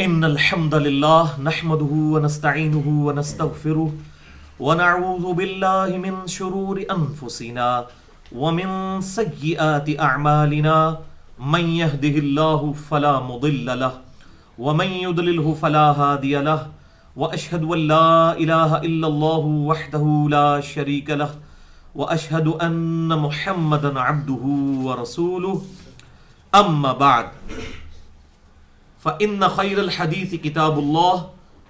ان الحمد لله نحمده ونستعينه ونستغفره ونعوذ بالله من شرور انفسنا ومن سيئات اعمالنا من يهده الله فلا مضل له ومن يضلله فلا هادي له واشهد ان لا اله الا الله وحده لا شريك له واشهد ان محمدا عبده ورسوله اما بعد فإن خير الحديث كتاب الله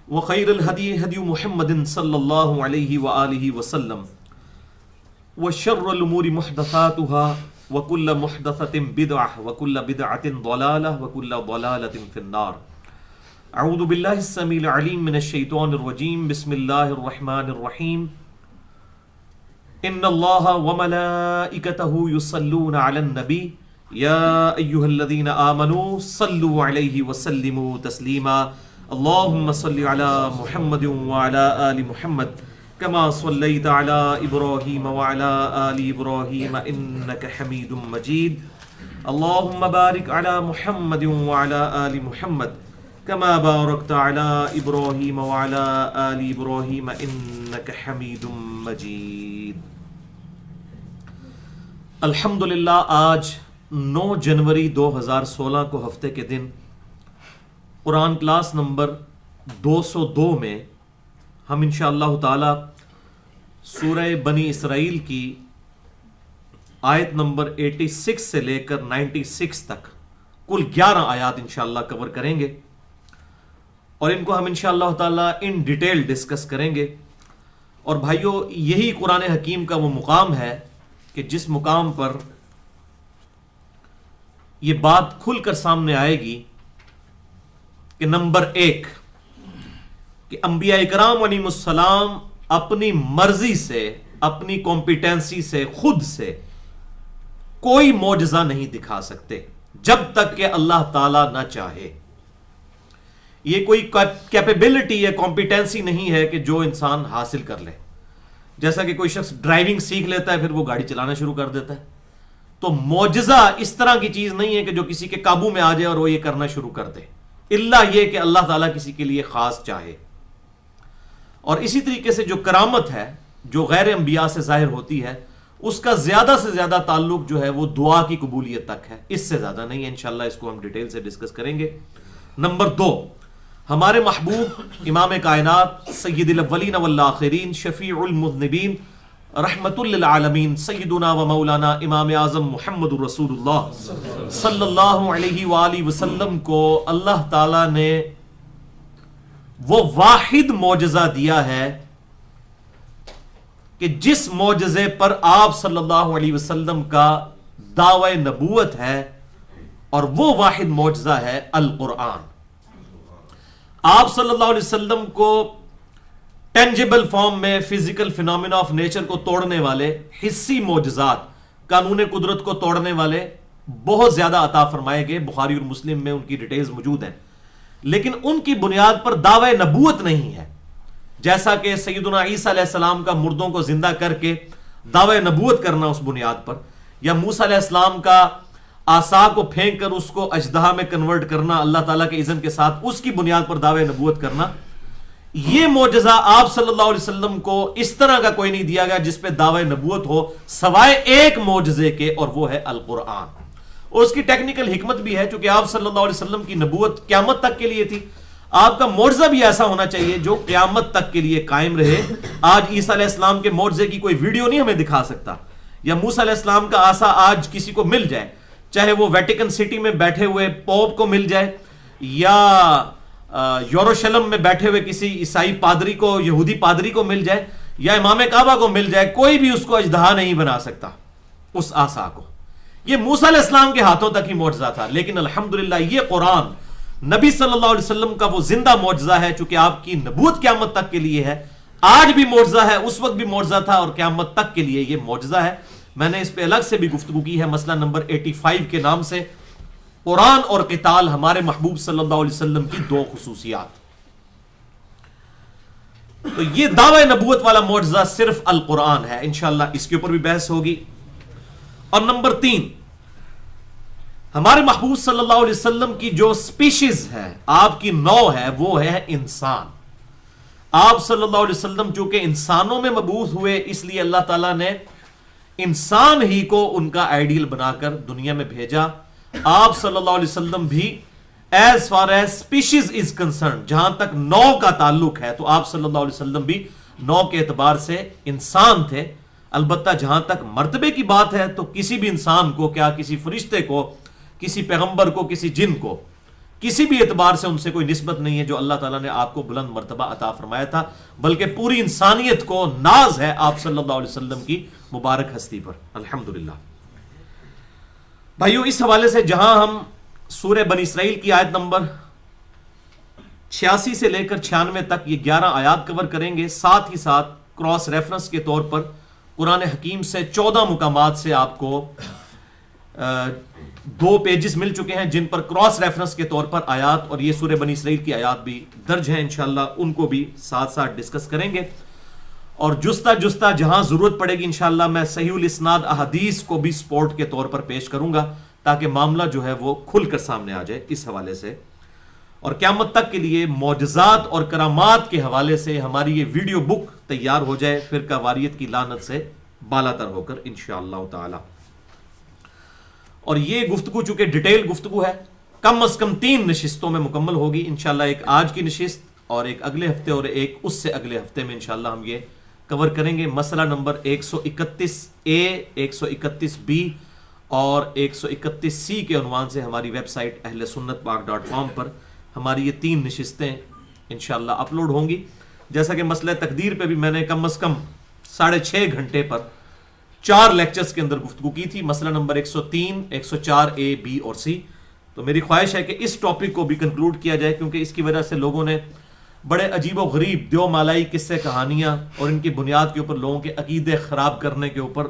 وخير الهدي هدي محمد صلى الله عليه وآله وسلم وشر الأمور محدثاتها وكل محدثة بدعة وكل بدعة ضلالة وكل ضلالة في النار. أعوذ بالله السميع العليم من الشيطان الرجيم. بسم الله الرحمن الرحيم. إن الله وملائكته يصلون على النبي يا أيها الذين آمنوا صلوا عليه وسلموا تسليما. اللهم صل على محمد وعلى آل محمد كما صليت على إبراهيم وعلى آل إبراهيم إنك حميد مجيد. اللهم بارك على محمد وعلى آل محمد كما باركت على إبراهيم وعلى آل إبراهيم إنك حميد مجيد. الحمدللہ آج 9 جنوری 2016 کو ہفتے کے دن قرآن کلاس نمبر 202 میں ہم انشاءاللہ تعالی سورہ بنی اسرائیل کی آیت نمبر 86 سے لے کر 96 تک کل 11 آیات انشاءاللہ کور کریں گے اور ان کو ہم انشاءاللہ تعالی ان ڈیٹیل ڈسکس کریں گے. اور بھائیو، یہی قرآن حکیم کا وہ مقام ہے کہ جس مقام پر یہ بات کھل کر سامنے آئے گی کہ نمبر 1 کہ انبیاء اکرام علیہم السلام اپنی مرضی سے، اپنی کمپیٹنسی سے، خود سے کوئی معجزہ نہیں دکھا سکتے جب تک کہ اللہ تعالیٰ نہ چاہے. یہ کوئی کیپیبلٹی یا کمپیٹنسی نہیں ہے کہ جو انسان حاصل کر لے. جیسا کہ کوئی شخص ڈرائیونگ سیکھ لیتا ہے پھر وہ گاڑی چلانا شروع کر دیتا ہے. تو معجزہ اس طرح کی چیز نہیں ہے کہ جو کسی کے قابو میں آ جائے اور وہ یہ کرنا شروع کر دے، الا یہ کہ اللہ تعالیٰ کسی کے لیے خاص چاہے. اور اسی طریقے سے جو کرامت ہے جو غیر انبیاء سے ظاہر ہوتی ہے، اس کا زیادہ سے زیادہ تعلق جو ہے وہ دعا کی قبولیت تک ہے، اس سے زیادہ نہیں ہے. انشاءاللہ اس کو ہم ڈیٹیل سے ڈسکس کریں گے. نمبر 2، ہمارے محبوب امام کائنات سید الاولین والآخرین شفیع المذنبین رحمت للعالمین سیدنا و مولانا امام اعظم محمد رسول اللہ صلی اللہ علیہ وآلہ وسلم کو اللہ تعالی نے وہ واحد معجزہ دیا ہے کہ جس معجزے پر آپ صلی اللہ علیہ وسلم کا دعوی نبوت ہے، اور وہ واحد معجزہ ہے القرآن. آپ صلی اللہ علیہ وسلم کو ٹینجیبل فارم میں فزیکل فینومینا آف نیچر کو توڑنے والے، حسی معجزات، قانون قدرت کو توڑنے والے بہت زیادہ عطا فرمائے گئے. بخاری اور مسلم میں ان کی ڈیٹیلز موجود ہیں، لیکن ان کی بنیاد پر دعوی نبوت نہیں ہے. جیسا کہ سیدنا عیسیٰ علیہ السلام کا مردوں کو زندہ کر کے دعوی نبوت کرنا اس بنیاد پر، یا موسیٰ علیہ السلام کا عصا کو پھینک کر اس کو اژدہا میں کنورٹ کرنا اللہ تعالیٰ کے اذن کے ساتھ، اس کی بنیاد پر دعوی نبوت کرنا، یہ معجزہ آپ صلی اللہ علیہ وسلم کو اس طرح کا کوئی نہیں دیا گیا جس پہ دعوی نبوت ہو سوائے ایک معجزے کے، اور وہ ہے القرآن. اور اس کی ٹیکنیکل حکمت بھی ہے، چونکہ آپ صلی اللہ علیہ وسلم کی نبوت قیامت تک کے لیے تھی. آپ کا معجزہ بھی ایسا ہونا چاہیے جو قیامت تک کے لیے قائم رہے. آج عیسیٰ علیہ السلام کے معجزے کی کوئی ویڈیو نہیں ہمیں دکھا سکتا، یا موسیٰ علیہ السلام کا عصا آج کسی کو مل جائے، چاہے وہ ویٹیکن سٹی میں بیٹھے ہوئے پوپ کو مل جائے، یا یروشلم میں بیٹھے ہوئے کسی عیسائی پادری کو، یہودی پادری کو مل جائے، یا امام کعبہ کو مل جائے، کوئی بھی اس کو اژدہا نہیں بنا سکتا اس عصا کو. یہ موسیٰ علیہ السلام کے ہاتھوں تک ہی معجزہ تھا. لیکن الحمدللہ یہ قرآن نبی صلی اللہ علیہ وسلم کا وہ زندہ معجزہ ہے، چونکہ آپ کی نبوت قیامت تک کے لیے ہے. آج بھی معجزہ ہے، اس وقت بھی معجزہ تھا، اور قیامت تک کے لیے یہ معجزہ ہے. میں نے اس پہ الگ سے بھی گفتگو کی ہے، مسئلہ نمبر 85 کے نام سے، قرآن اور قتال، ہمارے محبوب صلی اللہ علیہ وسلم کی 2 خصوصیات. تو یہ دعوی نبوت والا معجزہ صرف القرآن ہے. انشاءاللہ اس کے اوپر بھی بحث ہوگی. اور نمبر 3، ہمارے محبوب صلی اللہ علیہ وسلم کی جو سپیشیز ہے، آپ کی نوع ہے، وہ ہے انسان. آپ صلی اللہ علیہ وسلم چونکہ انسانوں میں مبعوث ہوئے، اس لیے اللہ تعالیٰ نے انسان ہی کو ان کا آئیڈیل بنا کر دنیا میں بھیجا. آپ صلی اللہ علیہ وسلم بھی as far as species is concern, جہاں تک نوع کا تعلق ہے، تو آپ صلی اللہ علیہ وسلم بھی نوع کے اعتبار سے انسان تھے. البتہ جہاں تک مرتبے کی بات ہے تو کسی بھی انسان کو، کیا کسی فرشتے کو، کسی پیغمبر کو، کسی جن کو، کسی بھی اعتبار سے ان سے کوئی نسبت نہیں ہے جو اللہ تعالیٰ نے آپ کو بلند مرتبہ عطا فرمایا تھا، بلکہ پوری انسانیت کو ناز ہے آپ صلی اللہ علیہ وسلم کی مبارک ہستی پر. الحمدللہ. بھائیو، اس حوالے سے جہاں ہم سورہ بنی اسرائیل کی آیت نمبر 86 سے لے کر 96 تک یہ 11 آیات کور کریں گے، ساتھ ہی ساتھ کراس ریفرنس کے طور پر قرآن حکیم سے 14 مقامات سے آپ کو 2 پیجز مل چکے ہیں جن پر کراس ریفرنس کے طور پر آیات، اور یہ سورہ بنی اسرائیل کی آیات بھی درج ہیں. انشاءاللہ ان کو بھی ساتھ ساتھ ڈسکس کریں گے، اور جستا جہاں ضرورت پڑے گی انشاءاللہ میں صحیح الاسناد احادیث کو بھی سپورٹ کے طور پر پیش کروں گا، تاکہ معاملہ جو ہے وہ کھل کر سامنے آ جائے اس حوالے سے. اور قیامت تک کے لیے معجزات اور کرامات کے حوالے سے ہماری یہ ویڈیو بک تیار ہو جائے، فرقہ واریت کی لعنت سے بالا تر ہو کر انشاءاللہ تعالی. اور یہ گفتگو چونکہ ڈیٹیل گفتگو ہے، کم از کم 3 نشستوں میں مکمل ہوگی انشاءاللہ. ایک آج کی نشست، اور ایک اگلے ہفتے، اور ایک اس سے اگلے ہفتے میں انشاءاللہ ہم یہ کور کریں گے. مسئلہ نمبر 131A، 131B اور 131C کے عنوان سے ہماری ویب سائٹ اہل سنت پاک .com پر ہماری یہ 3 نشستیں انشاءاللہ اپلوڈ ہوں گی. جیسا کہ مسئلہ تقدیر پہ بھی میں نے کم از کم 6.5 گھنٹے پر 4 لیکچرز کے اندر گفتگو کی تھی، مسئلہ نمبر 103، 104A، B اور C. تو میری خواہش ہے کہ اس ٹاپک کو بھی کنکلوڈ کیا جائے، کیونکہ اس کی وجہ سے لوگوں نے بڑے عجیب و غریب دیو مالائی قصے کہانیاں اور ان کی بنیاد کے اوپر لوگوں کے عقیدے خراب کرنے کے اوپر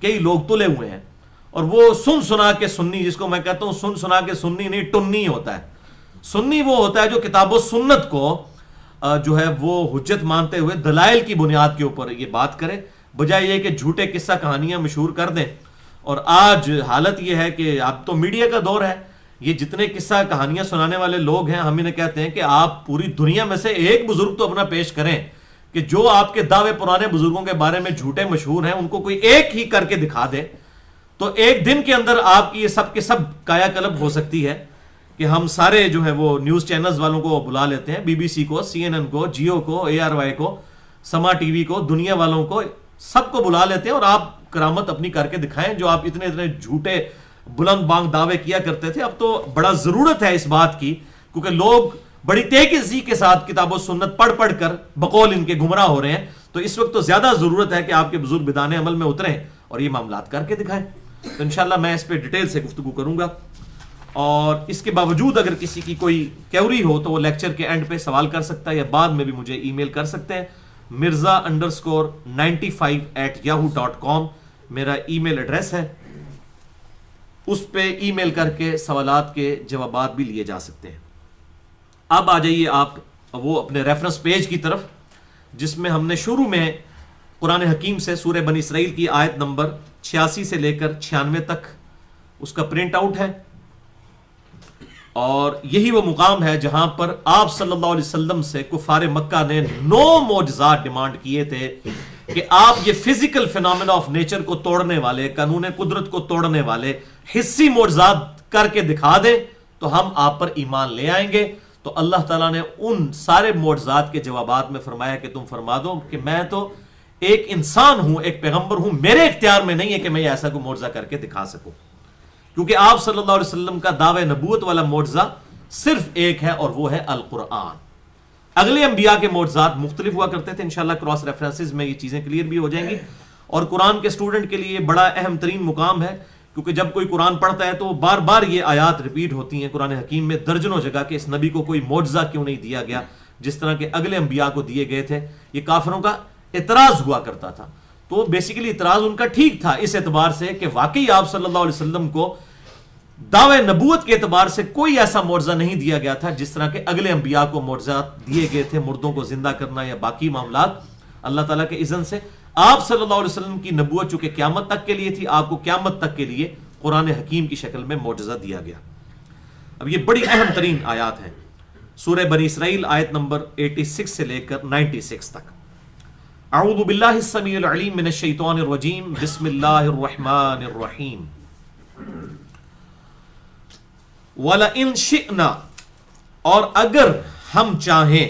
کئی لوگ تلے ہوئے ہیں. اور وہ سن سنا کے سنی، جس کو میں کہتا ہوں سن سنا کے سنی نہیں، ٹنی ہوتا ہے. سنی وہ ہوتا ہے جو کتاب و سنت کو جو ہے وہ حجت مانتے ہوئے دلائل کی بنیاد کے اوپر یہ بات کرے، بجائے یہ کہ جھوٹے قصہ کہانیاں مشہور کر دیں. اور آج حالت یہ ہے کہ اب تو میڈیا کا دور ہے، یہ جتنے قصہ کہانیاں سنانے والے لوگ ہیں، ہم انہیں کہتے ہیں کہ آپ پوری دنیا میں سے ایک بزرگ تو اپنا پیش کریں کہ جو آپ کے دعوے پرانے بزرگوں کے بارے میں جھوٹے مشہور ہیں ان کو کوئی ایک ہی کر کے دکھا دے، تو ایک دن کے اندر آپ کی یہ سب کے سب کایا کلب ہو سکتی ہے کہ ہم سارے جو ہے وہ نیوز چینلز والوں کو بلا لیتے ہیں، BBC کو، CNN کو، جیو کو، ARY کو، سما ٹی وی کو، دنیا والوں کو، سب کو بلا لیتے ہیں، اور آپ کرامت اپنی کر کے دکھائیں جو آپ اتنے جھوٹے بلند بانگ دعوے کیا کرتے تھے. اب تو بڑا ضرورت ہے اس بات کی، کیونکہ لوگ بڑی تیزی کے ساتھ کتاب و سنت پڑھ کر بقول ان کے گمراہ ہو رہے ہیں. تو اس وقت تو زیادہ ضرورت ہے کہ آپ کے بزرگ بدانے عمل میں اتریں اور یہ معاملات کر کے دکھائیں. تو انشاءاللہ میں اس پہ ڈیٹیل سے گفتگو کروں گا، اور اس کے باوجود اگر کسی کی کوئی کیوری ہو تو وہ لیکچر کے اینڈ پہ سوال کر سکتا ہے، یا بعد میں بھی مجھے ای میل کر سکتے ہیں. mirza_95@yahoo.com میرا ای میل ایڈریس ہے، اس پہ ای میل کر کے سوالات کے جوابات بھی لیے جا سکتے ہیں. اب آ جائیے آپ وہ اپنے ریفرنس پیج کی طرف، جس میں ہم نے شروع میں قرآن حکیم سے سورہ بنی اسرائیل کی آیت نمبر 86 سے لے کر 96 تک اس کا پرنٹ آؤٹ ہے. اور یہی وہ مقام ہے جہاں پر آپ صلی اللہ علیہ وسلم سے کفار مکہ نے 9 معجزات ڈیمانڈ کیے تھے کہ آپ یہ فزیکل فینومینا آف نیچر کو توڑنے والے، قانون قدرت کو توڑنے والے حصی معجزات کر کے دکھا دیں تو ہم آپ پر ایمان لے آئیں گے. تو اللہ تعالیٰ نے ان سارے معجزات کے جوابات میں فرمایا کہ تم فرما دو کہ میں تو ایک انسان ہوں، ایک پیغمبر ہوں، میرے اختیار میں نہیں ہے کہ میں ایسا کوئی معجزہ کر کے دکھا سکوں، کیونکہ آپ صلی اللہ علیہ وسلم کا دعوی نبوت والا معجزہ صرف ایک ہے، اور وہ ہے القرآن. اگلے انبیاء کے معجزات مختلف ہوا کرتے تھے، انشاءاللہ کراس ریفرنسز میں یہ چیزیں کلیئر بھی ہو جائیں گی. اور قرآن کے اسٹوڈنٹ کے لیے بڑا اہم ترین مقام ہے، کیونکہ جب کوئی قرآن پڑھتا ہے تو بار بار یہ آیات ریپیٹ ہوتی ہیں قرآن حکیم میں درجنوں جگہ کہ اس نبی کو کوئی معجزہ کیوں نہیں دیا گیا جس طرح کے اگلے انبیاء کو دیے گئے تھے. یہ کافروں کا اعتراض ہوا کرتا تھا. تو بیسیکلی اعتراض ان کا ٹھیک تھا اس اعتبار سے کہ واقعی آپ صلی اللہ علیہ وسلم کو دعوے نبوت کے اعتبار سے کوئی ایسا معجزہ نہیں دیا گیا تھا جس طرح کے اگلے انبیاء کو معجزات دیے گئے تھے، مردوں کو زندہ کرنا یا باقی معاملات. اللہ تعالیٰ کے اذن سے آپ صلی اللہ علیہ وسلم کی نبوت چونکہ قیامت تک کے لیے تھی، آپ کو قیامت تک کے لیے قرآن حکیم کی شکل میں معجزہ دیا گیا. اب یہ بڑی اہم ترین آیات ہیں. سورہ بنی اسرائیل آیت نمبر 86 سے لے کر 96 تک. اعوذ باللہ السمیع العلیم من الشیطان الرجیم بسم اللہ الرحمن الرحیم. وَلَئِن شِئْنَا، اور اگر ہم چاہیں،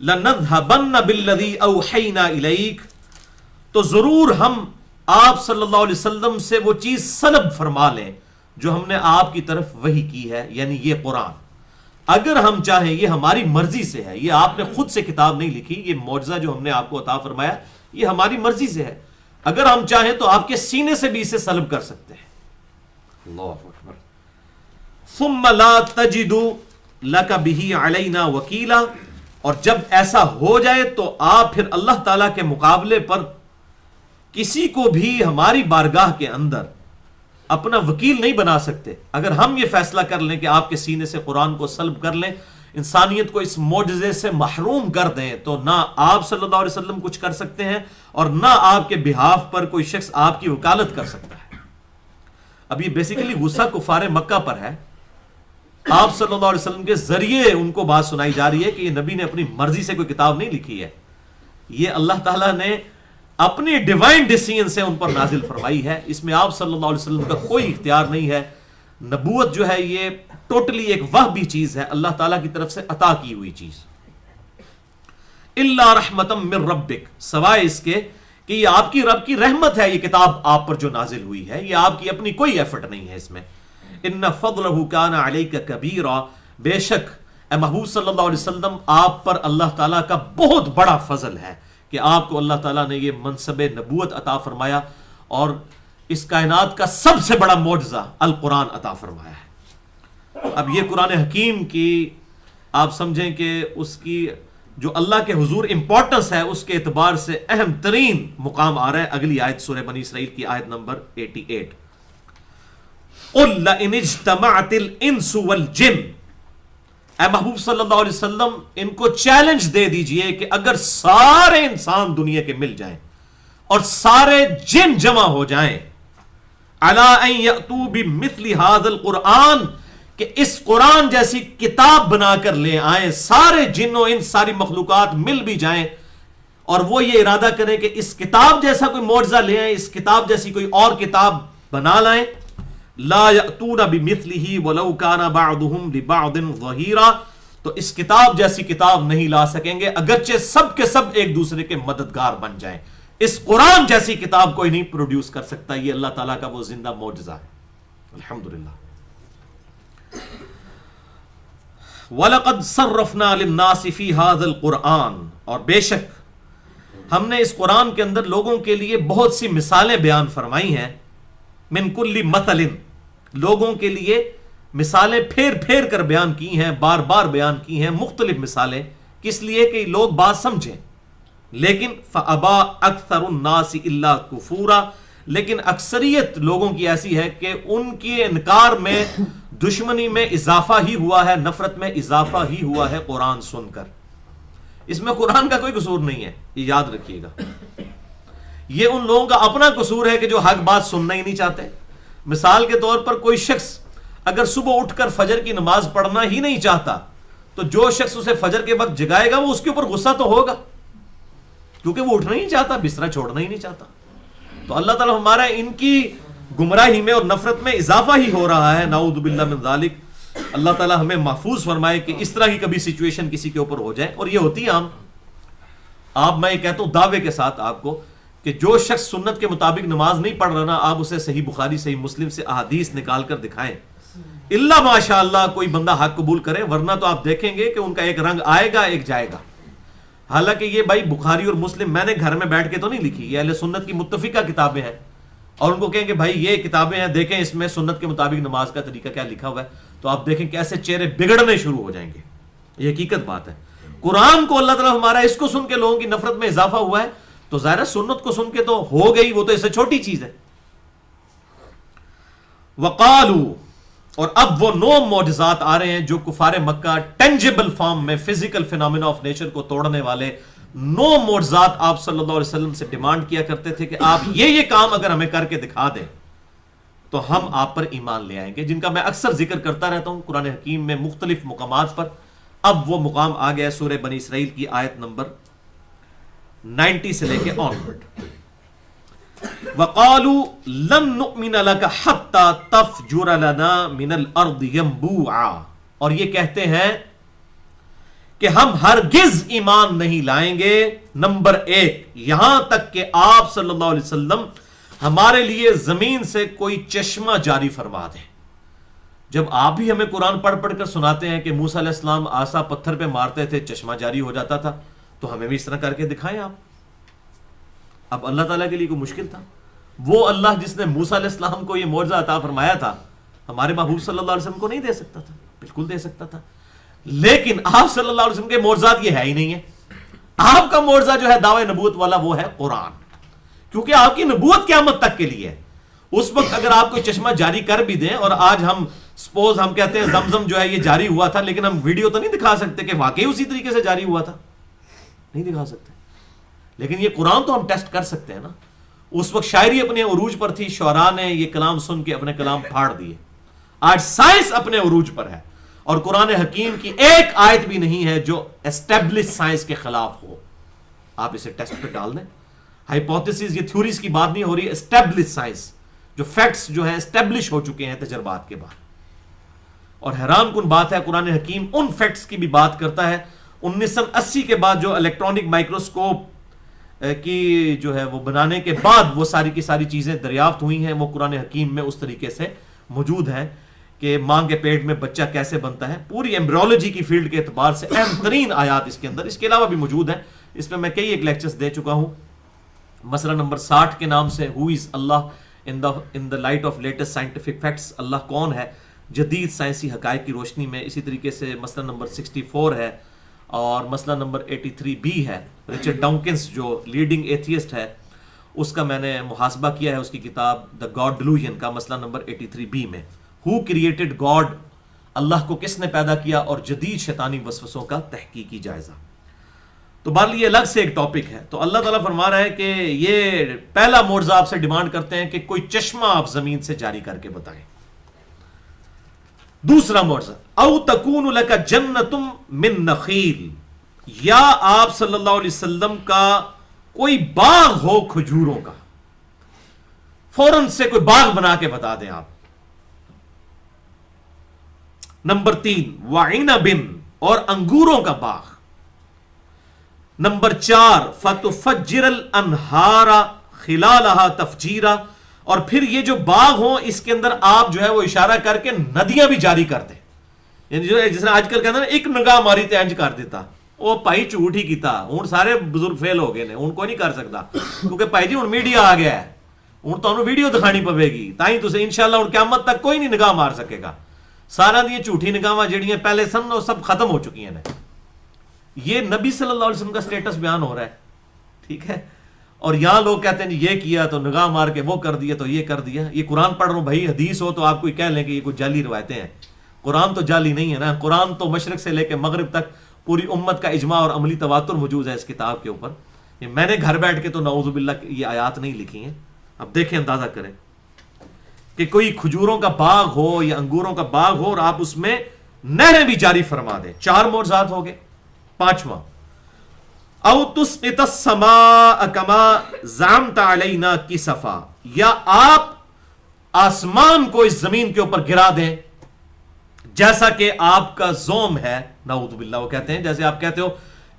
لَنَذْهَبَنَّ بِالَّذِي أَوْحَيْنَا إِلَيْكَ، تو ضرور ہم آپ صلی اللہ علیہ وسلم سے وہ چیز سلب فرما لیں جو ہم نے آپ کی طرف وحی کی ہے، یعنی یہ قرآن. اگر ہم چاہیں، یہ ہماری مرضی سے ہے، یہ آپ نے خود سے کتاب نہیں لکھی، یہ معجزہ جو ہم نے آپ کو عطا فرمایا یہ ہماری مرضی سے ہے. اگر ہم چاہیں تو آپ کے سینے سے بھی اسے سلب کر سکتے ہیں. اللہ اکبر. ثم لا تجد لك به علينا وکیلا، اور جب ایسا ہو جائے تو آپ پھر اللہ تعالیٰ کے مقابلے پر کسی کو بھی ہماری بارگاہ کے اندر اپنا وکیل نہیں بنا سکتے. اگر ہم یہ فیصلہ کر لیں کہ آپ کے سینے سے قرآن کو سلب کر لیں، انسانیت کو اس معجزے سے محروم کر دیں، تو نہ آپ صلی اللہ علیہ وسلم کچھ کر سکتے ہیں اور نہ آپ کے بہاف پر کوئی شخص آپ کی وکالت کر سکتا ہے. اب یہ بیسیکلی غصہ کفار مکہ پر ہے. آپ صلی اللہ علیہ وسلم کے ذریعے ان کو بات سنائی جا رہی ہے کہ یہ نبی نے اپنی مرضی سے کوئی کتاب نہیں لکھی ہے، یہ اللہ تعالیٰ نے اپنی ڈیوائن ڈیسیژن سے ان پر نازل فرمائی ہے. اس میں آپ صلی اللہ علیہ وسلم کا کوئی اختیار نہیں ہے. نبوت جو ہے یہ ٹوٹلی ایک وحی چیز ہے، اللہ تعالیٰ کی طرف سے عطا کی ہوئی چیز. الا رحمتا من ربک، سوائے اس کے کہ یہ آپ کی رب کی رحمت ہے، یہ کتاب آپ پر جو نازل ہوئی ہے، یہ آپ کی اپنی کوئی ایفرٹ نہیں ہے اس میں. ان فضلہ کان علیک کبیرا، بے شک اے محبوب صلی اللہ علیہ وسلم آپ پر اللہ تعالیٰ کا بہت بڑا فضل ہے کہ آپ کو اللہ تعالیٰ نے یہ منصب نبوت عطا فرمایا اور اس کائنات کا سب سے بڑا معجزہ القرآن عطا فرمایا ہے. اب یہ قرآن حکیم کی آپ سمجھیں کہ اس کی جو اللہ کے حضور امپورٹنس ہے اس کے اعتبار سے اہم ترین مقام آ رہا ہے اگلی آیت سورہ بنی اسرائیل کی آیت نمبر 88. قُلْ لَئِنِ اجْتَمَعَتِ الْإِنسُ وَالْجِنُّ، اے محبوب صلی اللہ علیہ وسلم ان کو چیلنج دے دیجئے کہ اگر سارے انسان دنیا کے مل جائیں اور سارے جن جمع ہو جائیں، عَلَىٰ أَن يَأْتُوا بِمِثْلِ هَذَا الْقُرْآنِ، کہ اس قرآن جیسی کتاب بنا کر لے آئیں، سارے جن و ان ساری مخلوقات مل بھی جائیں اور وہ یہ ارادہ کریں کہ اس کتاب جیسا کوئی معجزہ لے آئیں، اس کتاب جیسی کوئی اور کتاب بنا لائیں. لا یأتون بمثلہ ولو کان بعضهم لبعض ظہیرا، تو اس کتاب جیسی کتاب نہیں لا سکیں گے اگرچہ سب کے سب ایک دوسرے کے مددگار بن جائیں. اس قرآن جیسی کتاب کوئی نہیں پروڈیوس کر سکتا. یہ اللہ تعالیٰ کا وہ زندہ معجزہ ہے. الحمدللہ. وَلَقَدْ صَرَّفْنَا لِلنَّاسِ فِي هَذَا الْقُرْآنِ، اور بے شک ہم نے اس قرآن کے اندر لوگوں کے لیے بہت سی مثالیں بیان فرمائی ہیں. من کل مثل، لوگوں کے لیے مثالیں پھیر پھیر کر بیان کی ہیں، بار بار بیان کی ہیں مختلف مثالیں، کس لیے کہ لوگ بات سمجھیں. لیکن فَأَبَى أَكْثَرُ النَّاسِ إِلَّا كُفُورًا، لیکن اکثریت لوگوں کی ایسی ہے کہ ان کے انکار میں دشمنی میں اضافہ ہی ہوا ہے، نفرت میں اضافہ ہی ہوا ہے قرآن سن کر. اس میں قرآن کا کوئی قصور نہیں ہے، یہ یاد رکھیے گا. یہ ان لوگوں کا اپنا قصور ہے کہ جو حق بات سننا ہی نہیں چاہتے. مثال کے طور پر کوئی شخص اگر صبح اٹھ کر فجر کی نماز پڑھنا ہی نہیں چاہتا تو جو شخص اسے فجر کے وقت جگائے گا وہ اس کے اوپر غصہ تو ہوگا، کیونکہ وہ اٹھنا ہی نہیں چاہتا، بستر چھوڑنا ہی نہیں چاہتا. تو اللہ تعالیٰ ہمارا ان کی گمراہی میں اور نفرت میں اضافہ ہی ہو رہا ہے. نعوذ باللہ من ذالک. اللہ تعالیٰ ہمیں محفوظ فرمائے کہ اس طرح کی کبھی سچویشن کسی کے اوپر ہو جائے. اور یہ ہوتی ہے عام. آپ میں یہ کہتا ہوں دعوے کے ساتھ آپ کو کہ جو شخص سنت کے مطابق نماز نہیں پڑھ رہا نا، آپ اسے صحیح بخاری صحیح مسلم سے احادیث نکال کر دکھائیں، اللہ ماشاء اللہ کوئی بندہ حق قبول کرے، ورنہ تو آپ دیکھیں گے کہ ان کا ایک رنگ آئے گا ایک جائے گا. حالانکہ یہ بھائی بخاری اور مسلم میں نے گھر میں بیٹھ کے تو نہیں لکھی، یہ اہل سنت کی متفقہ کتابیں ہیں، اور ان کو کہیں کہ بھائی یہ کتابیں ہیں، دیکھیں اس میں سنت کے مطابق نماز کا طریقہ کیا لکھا ہوا ہے، تو آپ دیکھیں کیسے چہرے بگڑنے شروع ہو جائیں گے. یہ حقیقت بات ہے. قرآن کو اللہ تعالیٰ ہمارا اس کو سن کے لوگوں کی نفرت میں اضافہ ہوا ہے، تو ظاہر سنت کو سن کے تو ہو گئی، وہ تو اس سے چھوٹی چیز ہے. وقالو، اور اب وہ 9 معجزات آ رہے ہیں جو کفار مکہ ٹینجیبل فارم میں فزیکل فینومینا آف نیچر کو توڑنے والے 9 معجزات آپ صلی اللہ علیہ وسلم سے ڈیمانڈ کیا کرتے تھے کہ آپ یہ کام اگر ہمیں کر کے دکھا دیں تو ہم آپ پر ایمان لے آئیں گے، جن کا میں اکثر ذکر کرتا رہتا ہوں قرآن حکیم میں مختلف مقامات پر۔ اب وہ مقام آ گیا سورہ بنی اسرائیل کی آیت نمبر 90 سے لے کے آنورڈ۔ وَقَالُوا لَن نُؤْمِنَ لَكَ حَتَّى تَفْجُرَ لَنَا مِنَ الْأَرْضِ يَنبُوعًا، اور یہ کہتے ہیں کہ ہم ہرگز ایمان نہیں لائیں گے، نمبر 1 یہاں تک کہ آپ صلی اللہ علیہ وسلم ہمارے لیے زمین سے کوئی چشمہ جاری فرما دیں۔ جب آپ بھی ہمیں قرآن پڑھ پڑھ کر سناتے ہیں کہ موسیٰ علیہ السلام عصا پتھر پہ مارتے تھے چشمہ جاری ہو جاتا تھا، تو ہمیں بھی اس طرح کر کے دکھائیں آپ۔ اب اللہ تعالیٰ کے لیے کوئی مشکل تھا؟ وہ اللہ جس نے موسیٰ علیہ السلام کو یہ معجزہ عطا فرمایا تھا، ہمارے محبوب صلی اللہ علیہ وسلم کو نہیں دے سکتا تھا؟ بالکل دے سکتا تھا، لیکن آپ صلی اللہ علیہ وسلم کے معجزات یہ ہے ہی نہیں ہے۔ آپ کا معجزہ جو ہے دعوی نبوت والا وہ ہے قرآن، کیونکہ آپ کی نبوت قیامت تک کے لیے ہے۔ اس وقت اگر آپ کوئی چشمہ جاری کر بھی دیں، اور آج ہم سپوز ہم کہتے ہیں زمزم جو ہے یہ جاری ہوا تھا، لیکن ہم ویڈیو تو نہیں دکھا سکتے کہ واقعی اسی طریقے سے جاری ہوا تھا، نہیں دکھا سکتے، لیکن یہ قرآن تو ہم ٹیسٹ کر سکتے ہیں نا۔ اس وقت شاعری اپنے عروج پر تھی، شعراء نے یہ کلام سن کے اپنے کلام پھاڑ دیے۔ آج سائنس اپنے عروج پر ہے، اور قرآن حکیم کی ایک آیت بھی نہیں ہے جو اسٹیبلش سائنس کے خلاف ہو۔ آپ اسے ٹیسٹ پہ ڈال دیں، ہائپوتھیسز، یہ تھیوریز کی بات نہیں ہو رہی، اسٹیبلش سائنس، جو فیکٹس جو ہیں اسٹیبلش ہو چکے ہیں تجربات کے بعد۔ اور حیران کن بات ہے قرآن حکیم ان فیکٹس کی بھی بات کرتا ہے 1980 کے بعد، جو الیکٹرانک مائکروسکوپ کی جو ہے وہ بنانے کے بعد وہ ساری کی ساری چیزیں دریافت ہوئی ہیں، وہ قرآن حکیم میں اس طریقے سے موجود ہیں کہ ماں کے پیٹ میں بچہ کیسے بنتا ہے، پوری ایمبریولوجی کی فیلڈ کے اعتبار سے اہم ترین آیات اس کے اندر، اس کے علاوہ بھی موجود ہیں۔ اس میں کئی ایک لیکچرز دے چکا ہوں، مسئلہ نمبر 60 کے نام سے who is Allah in the light of latest scientific facts, اللہ کون ہے جدید سائنسی حقائق کی روشنی میں۔ اسی طریقے سے مسئلہ نمبر 64 ہے، اور مسئلہ نمبر 83 بھی ہے، رچرڈ ڈاؤکنس جو لیڈنگ ایتھیسٹ ہے اس کا میں نے محاسبہ کیا ہے، اس کی کتاب دا گاڈ ڈیلوژن کا مسئلہ نمبر 83 بی میں ہو کریٹڈ گاڈ، اللہ کو کس نے پیدا کیا، اور جدید شیطانی وسوسوں کا تحقیقی جائزہ۔ تو بہرحال یہ الگ سے ایک ٹاپک ہے۔ تو اللہ تعالیٰ فرما رہا ہے کہ یہ پہلا معجزہ آپ سے ڈیمانڈ کرتے ہیں کہ کوئی چشمہ آپ زمین سے جاری کر کے بتائیں۔ دوسرا معجزہ، او تکون لک جنۃ من نخیل، یا آپ صلی اللہ علیہ وسلم کا کوئی باغ ہو کھجوروں کا، فوراً سے کوئی باغ بنا کے بتا دیں آپ۔ نمبر 3 وعنب، اور انگوروں کا باغ۔ نمبر 4 فتفجر الانہار خلالہا تفجیرا، اور پھر یہ جو باغ ہوں اس کے اندر آپ جو ہے وہ اشارہ کر کے ندیاں بھی جاری کر دیں، یعنی جو جس نے آج کل کہتے ہیں نا ایک نگاہ ماری تے انج کر دیتا، وہ پائی جھوٹ ہی کیتا، ہوں سارے بزرگ فیل ہو گئے نے، ہوں کوئی نہیں کر سکتا، کیونکہ پائی جی ہوں میڈیا آ گیا ہے، ہوں تو ویڈیو دکھانی پوے گی، تائیں تسے انشاءاللہ ہوں قیامت تک کوئی نہیں نگاہ مار سکے گا۔ سارا دی جھوٹی نگاہاں جڑیاں پہلے سن وہ سب ختم ہو چکی ہیں۔ یہ نبی صلی اللہ علیہ وسلم کا سٹیٹس بیان ہو رہا ہے، ٹھیک ہے، اور یہاں لوگ کہتے ہیں یہ کیا تو نگاہ مار کے وہ کر دیا تو یہ کر دیا۔ یہ قرآن پڑھ رہا ہوں بھائی، حدیث ہو تو آپ کوئی کہہ لیں کہ یہ کوئی جعلی روایتیں ہیں، قرآن تو جعلی نہیں ہے نا، قرآن تو مشرق سے لے کے مغرب تک پوری امت کا اجماع اور عملی تواتر موجود ہے اس کتاب کے اوپر۔ یہ میں نے گھر بیٹھ کے تو نعوذ باللہ یہ آیات نہیں لکھی ہیں، اب دیکھیں اندازہ کریں کہ کوئی کھجوروں کا باغ ہو یا انگوروں کا باغ ہو اور آپ اس میں نہریں بھی جاری فرما دیں۔ 4 معجزات ہو گئے۔ 5واں او تسقط السماء کما زعمت علینا کسفا، یا آپ آسمان کو اس زمین کے اوپر گرا دیں جیسا کہ آپ کا زوم ہے، نعوذ باللہ۔ وہ کہتے ہیں جیسے آپ کہتے ہو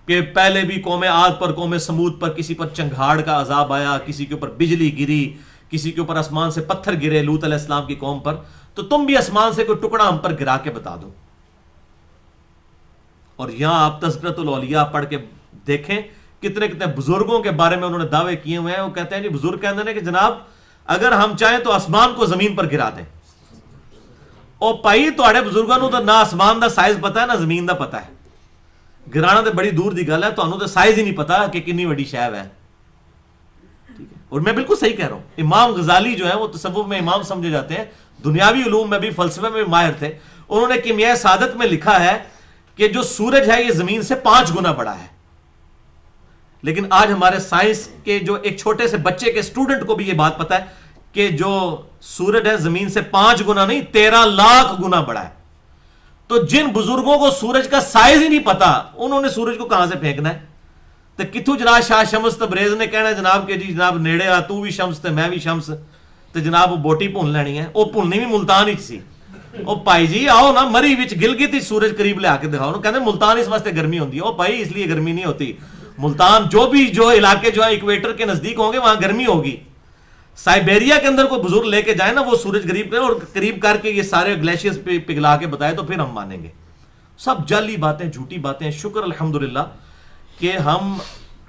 کہ پہلے بھی قوم عاد پر، قوم سمود پر کسی پر چنگھاڑ کا عذاب آیا، کسی کے اوپر بجلی گری، کسی کے اوپر آسمان سے پتھر گرے لوط علیہ السلام کی قوم پر، تو تم بھی آسمان سے کوئی ٹکڑا ہم پر گرا کے بتا دو۔ اور یہاں آپ تذکرۃ الاولیاء پڑھ کے دیکھیں کتنے کتنے بزرگوں کے بارے میں انہوں نے دعوے کیے ہوئے ہیں۔ وہ کہتے ہیں جی بزرگ کہتے ہیں کہ جناب اگر ہم چاہیں تو آسمان کو زمین پر گرا دیں۔ او پائی تواڈے بزرگاں نوں تو نہ آسمان دا سائز پتا ہے نہ زمین دا پتا ہے، گرانا تو بڑی دور دی گل ہے، تانوں تو سائز ہی نہیں پتا کہ کنی بڑی شے ہے۔ ٹھیک ہے، اور میں بالکل صحیح کہہ رہا ہوں۔ امام غزالی جو ہے وہ تصوف میں امام سمجھے جاتے ہیں، دنیاوی علوم میں بھی، فلسفے میں بھی ماہر تھے۔ انہوں نے کیمیائے سعادت میں لکھا ہے کہ جو سورج ہے یہ زمین سے 5 گنا بڑا ہے، لیکن آج ہمارے سائنس کے جو ایک چھوٹے سے بچے کے اسٹوڈنٹ کو بھی یہ بات پتا ہے کہ جو سورج ہے زمین سے 5 گنا نہیں 13 لاکھ گنا بڑا ہے. تو جن بزرگوں کو سورج کا سائز ہی نہیں پتا انہوں نے سورج کو کہاں سے پھینکنا ہے؟ تو کتوں جناب شاہ شمس تبریز نے کہنا ہے جناب کہ جی جناب نیڑے آ تو بھی شمس تے میں بھی شمس, تو جناب وہ بوٹی بھون لینی ہے. وہ بھوننی بھی ملتان ہی سی. وہ بھائی جی آؤ نا مری وچ گلگت ہی سورج قریب لے آ کے دکھاؤ. کہتے ہیں ملتان اس واسطے گرمی ہوتی ہے. وہ بھائی اس لیے گرمی نہیں ہوتی, ملتان جو علاقے جو ہے ایکویٹر کے نزدیک ہوں گے وہاں گرمی ہوگی. سائبیریا کے اندر کوئی بزرگ لے کے جائے نا وہ سورج قریب کرے اور قریب کر کے یہ سارے گلیشیئرز پگھلا کے بتائے تو پھر ہم مانیں گے. سب جعلی باتیں, جھوٹی باتیں. شکر الحمدللہ کہ ہم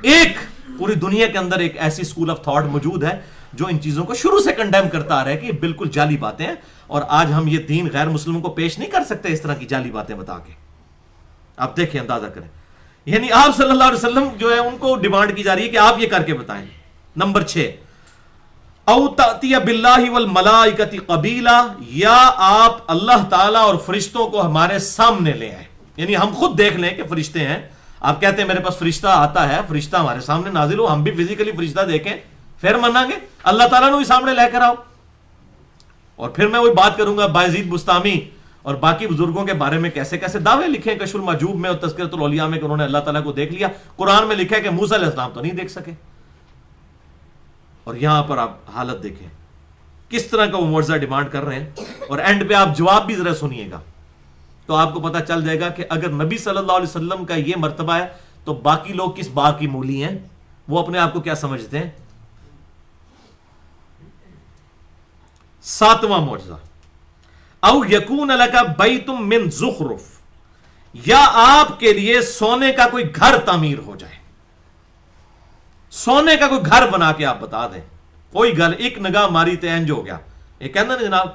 ایک پوری دنیا کے اندر ایک ایسی اسکول آف تھاٹ موجود ہے جو ان چیزوں کو شروع سے کنڈیم کرتا آ رہا ہے کہ یہ بالکل جعلی باتیں ہیں, اور آج ہم یہ دین غیر مسلموں کو پیش نہیں کر سکتے اس طرح کی جعلی باتیں بتا کے. آپ دیکھیں, اندازہ کریں. یعنی آپ صلی اللہ علیہ وسلم جو ہے ان کو ڈیمانڈ کی جا رہی ہے کہ آپ یہ کر کے بتائیں. نمبر 6, او تأتی باللہ والملائکۃ قبیلا, یا آپ اللہ تعالیٰ اور فرشتوں کو ہمارے سامنے لے آئیں. یعنی ہم خود دیکھ لیں کہ فرشتے ہیں. آپ کہتے ہیں میرے پاس فرشتہ آتا ہے, فرشتہ ہمارے سامنے نازل ہو, ہم بھی فزیکلی فرشتہ دیکھیں پھر منائیں گے. اللہ تعالیٰ نے بھی سامنے لے کر آؤ. اور پھر میں وہی بات کروں گا بایزید بستامی اور باقی بزرگوں کے بارے میں کیسے کیسے دعوے لکھے کشف المحجوب میں اور تذکرۃ الاولیاء میں کہ انہوں نے اللہ تعالیٰ کو دیکھ لیا. قرآن میں لکھا ہے کہ موسیٰ علیہ السلام تو نہیں دیکھ سکے. اور یہاں پر آپ حالت دیکھیں کس طرح کا وہ معجزہ ڈیمانڈ کر رہے ہیں. اور اینڈ پہ آپ جواب بھی ذرا سنیے گا تو آپ کو پتہ چل جائے گا کہ اگر نبی صلی اللہ علیہ وسلم کا یہ مرتبہ ہے تو باقی لوگ کس بات کی مولی ہیں, وہ اپنے آپ کو کیا سمجھتے ہیں. 7واں معجزہ, او یکون لک بیت من زخرف, یا آپ کے لیے سونے کا کوئی گھر تعمیر ہو جائے. سونے کا کوئی گھر بنا کے آپ بتا دیں. کوئی گھر, ایک نگاہ ماری تے انج ہو گیا. یہ کہنا نا جناب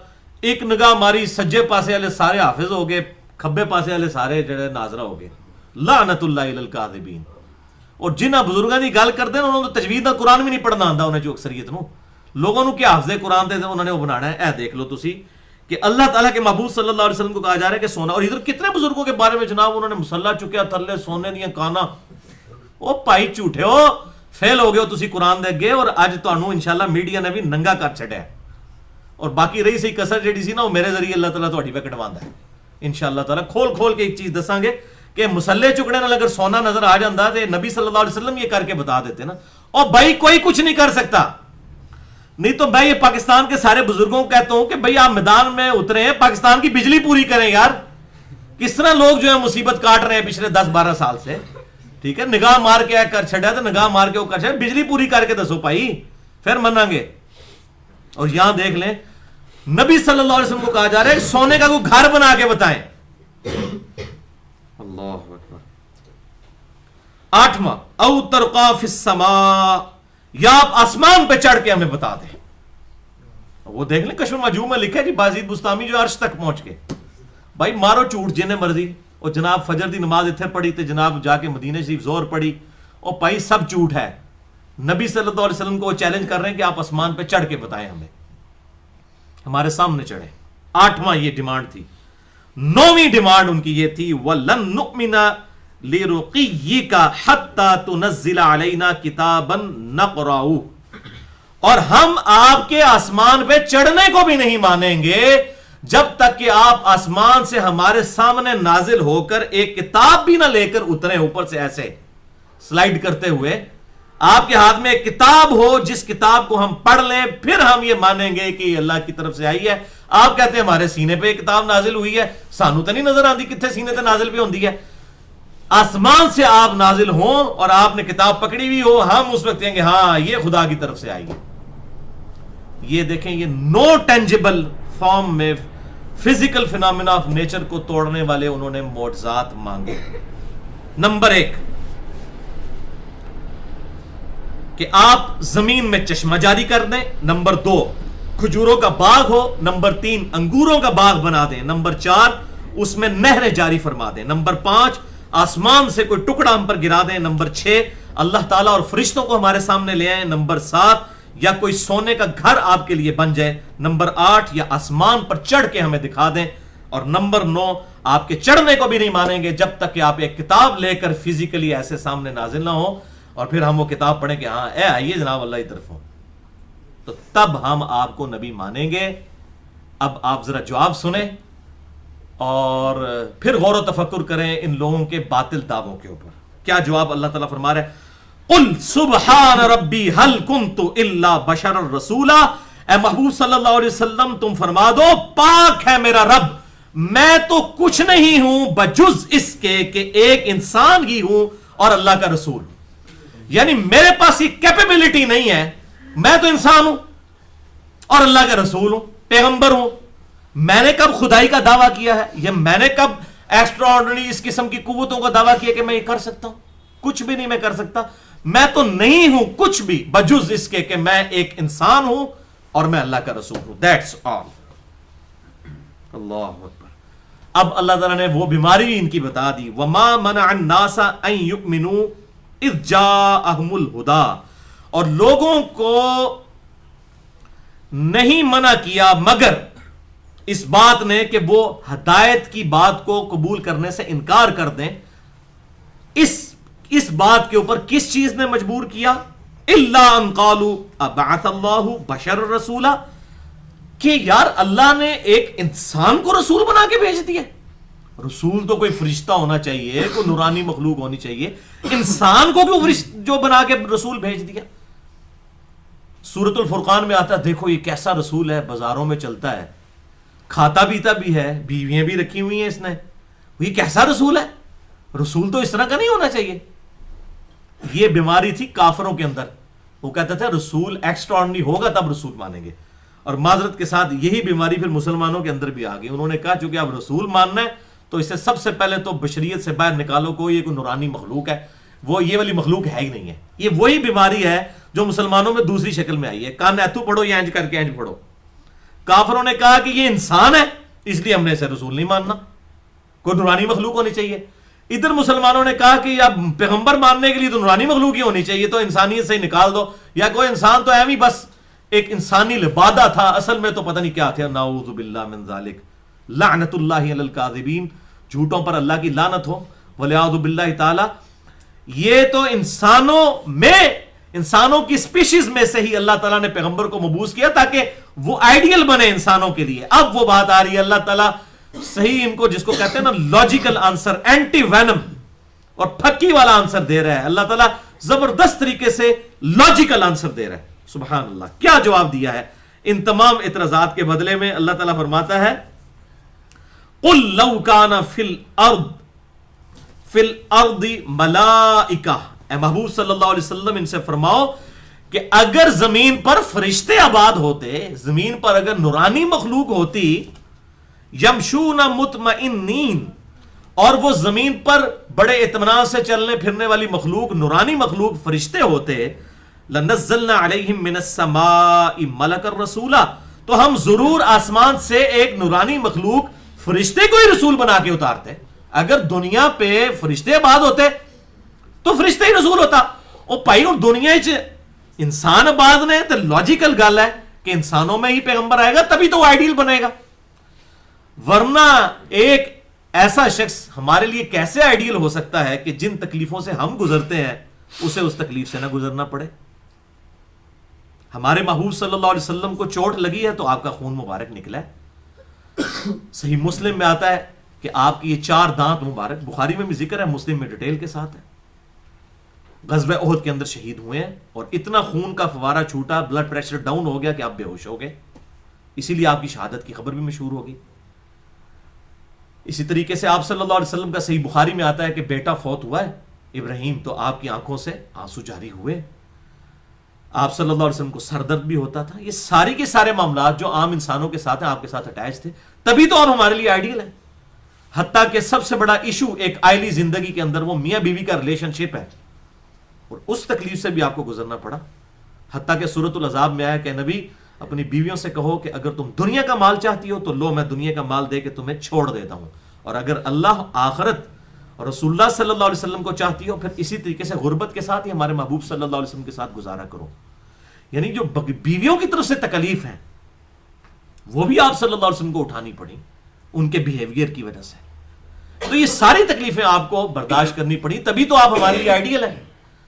ایک نگاہ ماری سجے پاسے والے سارے حافظ ہو گئے, کھبے پاسے والے سارے جڑے ناظرہ ہو گئے. لعنت اللہ علی الکاذبین. اور جنہ بزرگاں دی گل کرتے ہیں انہوں نے تجوید دا قرآن بھی نہیں پڑھنا آندا. انہیں جو اکثریت نو لوگوں نو کیا حافظ قرآن تے انہوں نے وہ بنانا ہے. اے دیکھ لو تسی کہ اللہ تعالیٰ کے محبوب صلی اللہ علیہ وسلم کو کہا جا رہا ہے کہ سونا. اور ادھر کتنے بزرگوں کے بارے میں جناب انہوں نے مسلح چکیا تھلے سونے دیاں کانا. او پائی جھوٹے ہو, فیل ہو گئے ہو تسی قرآن دے گئے. اور اج تانوں انشاءاللہ میڈیا نے بھی ننگا کر چھڑیا ہے. اور باقی رہی سی کسر جڑی سی نا وہ میرے ذریعے اللہ تعالیٰ تہاڈی پہ کٹواندا ہے انشاءاللہ تعالیٰ. کھول کے ایک چیز دساں گے کہ مسلح چکنے نال اگر سونا نظر آ جاندہ تے نبی صلی اللہ علیہ وسلم یہ کر کے بتا دیتے نا. اور بھائی کوئی کچھ نہیں کر سکتا. نہیں تو میں یہ پاکستان کے سارے بزرگوں کو کہتا ہوں کہ بھائی آپ میدان میں اترے ہیں, پاکستان کی بجلی پوری کریں یار. کس طرح لوگ جو ہے مصیبت کاٹ رہے ہیں پچھلے 10-12 سال سے. ٹھیک ہے, نگاہ مار کے کر چھڑا تو نگاہ مار کے وہ کر چھڑا. بجلی پوری کر کے دسو بھائی پھر منیں گے. اور یہاں دیکھ لیں نبی صلی اللہ علیہ وسلم کو کہا جا رہا ہے سونے کا کوئی گھر بنا کے بتائیں. اللہ اکبر. 8واں, او ترقا فی السماء, یا آپ آسمان پہ چڑھ کے ہمیں بتا دیں. وہ دیکھ لیں کشف المحجوب میں لکھا ہے جی بازید بستامی جو عرش تک پہنچ گئے. بھائی مارو جھوٹ جنہیں مرضی. اور جناب فجر دی نماز اتنے پڑھی تے جناب جا کے مدینہ شریف زور پڑھی. اور بھائی سب جھوٹ ہے. نبی صلی اللہ علیہ وسلم کو وہ چیلنج کر رہے ہیں کہ آپ آسمان پہ چڑھ کے بتائیں ہمیں, ہمارے سامنے چڑھیں. 8واں یہ ڈیمانڈ تھی. 9ویں ڈیمانڈ ان کی یہ تھی وَلَن نُؤْمِنَ لِرُقِيِّكَ حَتَّى تُنَزِّلَ عَلَيْنَا كِتَابًا نَقْرَؤُهُ, اور ہم آپ کے آسمان پہ چڑھنے کو بھی نہیں مانیں گے جب تک کہ آپ آسمان سے ہمارے سامنے نازل ہو کر ایک کتاب بھی نہ لے کر اتریں اوپر سے ایسے سلائیڈ کرتے ہوئے. آپ کے ہاتھ میں ایک کتاب ہو جس کتاب کو ہم پڑھ لیں پھر ہم یہ مانیں گے کہ یہ اللہ کی طرف سے آئی ہے. آپ کہتے ہیں ہمارے سینے پہ ایک کتاب نازل ہوئی ہے, سانو تو نہیں نظر آتی کتنے سینے تے نازل پہ ہوندی ہے. آسمان سے آپ نازل ہوں اور آپ نے کتاب پکڑی ہوئی ہو, ہم اس وقت کہیں گے ہاں یہ خدا کی طرف سے آئی ہے. یہ دیکھیں یہ نو ٹینجیبل فارم میں فزیکل فینامنا آف نیچر کو توڑنے والے انہوں نے معجزات مانگے. نمبر 1 کہ آپ زمین میں چشمہ جاری کر دیں. نمبر 2 کھجوروں کا باغ ہو. نمبر 3 انگوروں کا باغ بنا دیں. نمبر 4 اس میں نہریں جاری فرما دیں. نمبر 5 آسمان سے کوئی ٹکڑا ہم پر گرا دیں. نمبر 6 اللہ تعالیٰ اور فرشتوں کو ہمارے سامنے لے آئیں. نمبر 7 یا کوئی سونے کا گھر آپ کے لیے بن جائے. نمبر 8 یا آسمان پر چڑھ کے ہمیں دکھا دیں. اور نمبر 9 آپ کے چڑھنے کو بھی نہیں مانیں گے جب تک کہ آپ ایک کتاب لے کر فزیکلی ایسے سامنے نازل نہ ہو اور پھر ہم وہ کتاب پڑھیں کہ ہاں اے آئیے جناب اللہ کی طرف ہو. تو تب ہم آپ کو نبی مانیں گے. اب آپ ذرا جواب سنیں اور پھر غور و تفکر کریں ان لوگوں کے باطل دعووں کے اوپر. کیا جواب اللہ تعالیٰ فرما رہے ہیں؟ قل سبحان ربی هل كنت الا بشرا رسولا. اے محبوب صلی اللہ علیہ وسلم تم فرما دو پاک ہے میرا رب، میں تو کچھ نہیں ہوں بجز اس کے کہ ایک انسان ہی ہوں اور اللہ کا رسول. یعنی میرے پاس یہ کیپیبلٹی نہیں ہے، میں تو انسان ہوں اور اللہ کا رسول ہوں، پیغمبر ہوں. میں نے کب خدائی کا دعویٰ کیا ہے؟ یہ میں نے کب ایکسٹرا آرڈنری اس قسم کی قوتوں کا دعویٰ کیا کہ میں یہ کر سکتا ہوں؟ کچھ بھی نہیں میں کر سکتا. میں تو نہیں ہوں کچھ بھی بجز اس کے کہ میں ایک انسان ہوں اور میں اللہ کا رسول ہوں. That's all. اللہ اکبر. اب اللہ تعالیٰ نے وہ بیماری ان کی بتا دی. وما منع الناس ان یؤمنوا اذ جاءہم الہدی. اور لوگوں کو نہیں منع کیا مگر اس بات نے کہ وہ ہدایت کی بات کو قبول کرنے سے انکار کر دیں. اس بات کے اوپر کس چیز نے مجبور کیا؟ الا ان قالوا ابعث اللہ بشر رسولا، کہ یار اللہ نے ایک انسان کو رسول بنا کے بھیج دیا. رسول تو کوئی فرشتہ ہونا چاہیے، کوئی نورانی مخلوق ہونی چاہیے، انسان کو کیوں جو بنا کے رسول بھیج دیا؟ سورۃ الفرقان میں آتا ہے دیکھو یہ کیسا رسول ہے، بازاروں میں چلتا ہے، کھاتا پیتا بھی ہے، بیویاں بھی رکھی ہوئی ہیں اس نے، یہ کیسا رسول ہے؟ رسول تو اس طرح کا نہیں ہونا چاہیے. یہ بیماری تھی کافروں کے اندر. وہ کہتا تھا رسول ایکسٹرا آرڈنری ہوگا تب رسول مانیں گے. اور معذرت کے ساتھ یہی بیماری پھر مسلمانوں کے اندر بھی آ گئی. انہوں نے کہا چونکہ اب رسول ماننا ہے تو اسے سب سے پہلے تو بشریت سے باہر نکالو، کوئی کوئی نورانی مخلوق ہے، وہ یہ والی مخلوق ہے ہی نہیں ہے. یہ وہی بیماری ہے جو مسلمانوں میں دوسری شکل میں آئی ہے. کان ایتھو پڑھو یا انج کر کے انج پڑھو. کافروں نے کہا کہ یہ انسان ہے اس لیے ہم نے اسے رسول نہیں ماننا، کوئی نورانی مخلوق ہونی چاہیے. ادھر مسلمانوں نے کہا کہ اب پیغمبر ماننے کے لیے تو نورانی مخلوق ہی ہونی چاہیے، تو انسانیت سے ہی نکال دو، یا کوئی انسان تو ایویں بس ایک انسانی لبادہ تھا، اصل میں تو پتہ نہیں کیا تھا. نعوذ باللہ من ذالک، لعنت اللہ علی الکاذبین، جھوٹوں پر اللہ کی لعنت ہو، والعیاذ باللہ تعالی. یہ تو انسانوں کی سپیشیز میں سے ہی اللہ تعالیٰ نے پیغمبر کو مبعوث کیا تاکہ وہ آئیڈیل بنے انسانوں کے لیے. اب وہ بات آ رہی ہے اللہ تعالیٰ صحیح ان کو جس کو کہتے ہیں نا لاجیکل آنسر، اینٹی وینم اور پھکی والا آنسر دے رہا ہے. اللہ تعالیٰ زبردست طریقے سے لاجیکل آنسر دے رہا ہے. سبحان اللہ. کیا جواب دیا ہے ان تمام اعتراضات کے بدلے میں؟ اللہ تعالیٰ فرماتا ہے قُلْ لَوْ كَانَ فِي الْأَرْضِ مَلَائِكَةٌ. اے محبوب صلی اللہ علیہ وسلم ان سے فرماؤ کہ اگر زمین پر فرشتے آباد ہوتے، زمین پر اگر نورانی مخلوق ہوتی، یمشون مطمئنین، اور وہ زمین پر بڑے اطمینان سے چلنے پھرنے والی مخلوق، نورانی مخلوق فرشتے ہوتے، لنزلنا علیہم من السماء ملکا رسولا، تو ہم ضرور آسمان سے ایک نورانی مخلوق فرشتے کو ہی رسول بنا کے اتارتے. اگر دنیا پہ فرشتے آباد ہوتے تو فرشتے ہی رسول ہوتا. اور بھائی اور دنیا انسان آباد نے تو لاجیکل گل ہے کہ انسانوں میں ہی پیغمبر آئے گا تبھی تو وہ آئیڈیل بنے گا. ورنہ ایک ایسا شخص ہمارے لیے کیسے آئیڈیل ہو سکتا ہے کہ جن تکلیفوں سے ہم گزرتے ہیں اسے اس تکلیف سے نہ گزرنا پڑے. ہمارے محبوب صلی اللہ علیہ وسلم کو چوٹ لگی ہے تو آپ کا خون مبارک نکلا ہے. صحیح مسلم میں آتا ہے کہ آپ کی یہ 4 دانت مبارک، بخاری میں بھی ذکر ہے، مسلم میں ڈیٹیل کے ساتھ ہے، غزوہ احد کے اندر شہید ہوئے ہیں اور اتنا خون کا فوارہ چھوٹا، بلڈ پریشر ڈاؤن ہو گیا کہ آپ بے ہوش ہو گئے. اسی لیے آپ کی شہادت کی خبر بھی مشہور ہوگی. اسی طریقے سے آپ صلی اللہ علیہ وسلم کا صحیح بخاری میں آتا ہے کہ بیٹا فوت ہوا ہے ابراہیم، تو آپ کی آنکھوں سے آنسو جاری ہوئے. آپ صلی اللہ علیہ وسلم کو سر درد بھی ہوتا تھا. یہ ساری کے سارے معاملات جو عام انسانوں کے ساتھ ہیں آپ کے ساتھ اٹیچ تھے، تبھی تو آپ ہمارے لیے آئیڈیل ہیں. حتیٰ کہ سب سے بڑا ایشو ایک آئلی زندگی کے اندر وہ میاں بیوی کا ریلیشن شپ ہے، اور اس تکلیف سے بھی آپ کو گزرنا پڑا. حتیٰ کہ سورۃ العذاب میں آیا کہ نبی اپنی بیویوں سے کہو کہ اگر تم دنیا کا مال چاہتی ہو تو لو، میں دنیا کا مال دے کے تمہیں چھوڑ دیتا ہوں، اور اگر اللہ آخرت اور رسول اللہ صلی اللہ علیہ وسلم کو چاہتی ہو پھر اسی طریقے سے غربت کے ساتھ ہی ہمارے محبوب صلی اللہ علیہ وسلم کے ساتھ گزارا کرو. یعنی جو بیویوں کی طرف سے تکلیف ہیں وہ بھی آپ صلی اللہ علیہ وسلم کو اٹھانی پڑی ان کے بیہیویئر کی وجہ سے. تو یہ ساری تکلیفیں آپ کو برداشت کرنی پڑی، تبھی تو آپ ہمارے لیے آئیڈیل ہیں.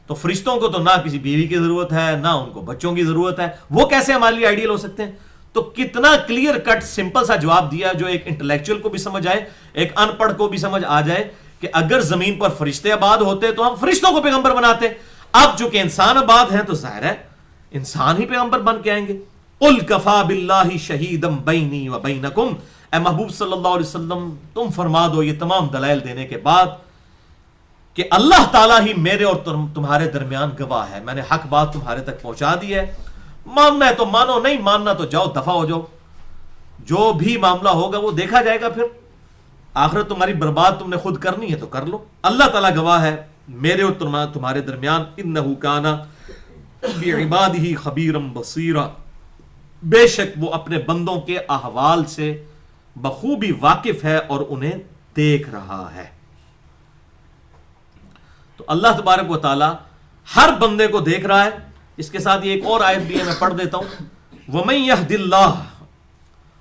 تو فرشتوں کو تو نہ کسی بیوی کی ضرورت ہے، نہ ان کو بچوں کی ضرورت ہے، وہ کیسے ہمارے لیے آئیڈیل ہو سکتے ہیں؟ تو کتنا کلیئر کٹ سمپل سا جواب دیا جو ایک انٹلیکچوئل کو بھی سمجھ آئے، ایک ان پڑھ کو بھی سمجھ آ جائے کہ اگر زمین پر فرشتے آباد ہوتے تو ہم فرشتوں کو پیغمبر بناتے، اب چونکہ انسان آباد ہیں تو ظاہر ہے انسان ہی پیغمبر بن کے آئیں گے۔ قُلْ كَفَى بِاللَّهِ شَهِيدًا بَيْنِي وَبَيْنَكُمْ، اے محبوب صلی اللہ علیہ وسلم تم فرما دو یہ تمام دلائل دینے کے بعد کہ اللہ تعالیٰ ہی میرے اور تمہارے درمیان گواہ ہے، میں نے حق بات تمہارے تک پہنچا دی ہے، ماننا ہے تو مانو، نہیں ماننا تو جاؤ دفع ہو جاؤ، جو بھی معاملہ ہوگا وہ دیکھا جائے گا، پھر آخرت تمہاری برباد تم نے خود کرنی ہے تو کر لو۔ اللہ تعالیٰ گواہ ہے میرے اور تمہارے درمیان، انہ کان بعبادہ خبیرا بصیرا، بے شک وہ اپنے بندوں کے احوال سے بخوبی واقف ہے اور انہیں دیکھ رہا ہے۔ تو اللہ تبارک و تعالی ہر بندے کو دیکھ رہا ہے۔ اس کے ساتھ یہ ایک اور آیت بھی ہے، میں پڑھ دیتا ہوں، وَمَن يَهْدِ اللَّهُ،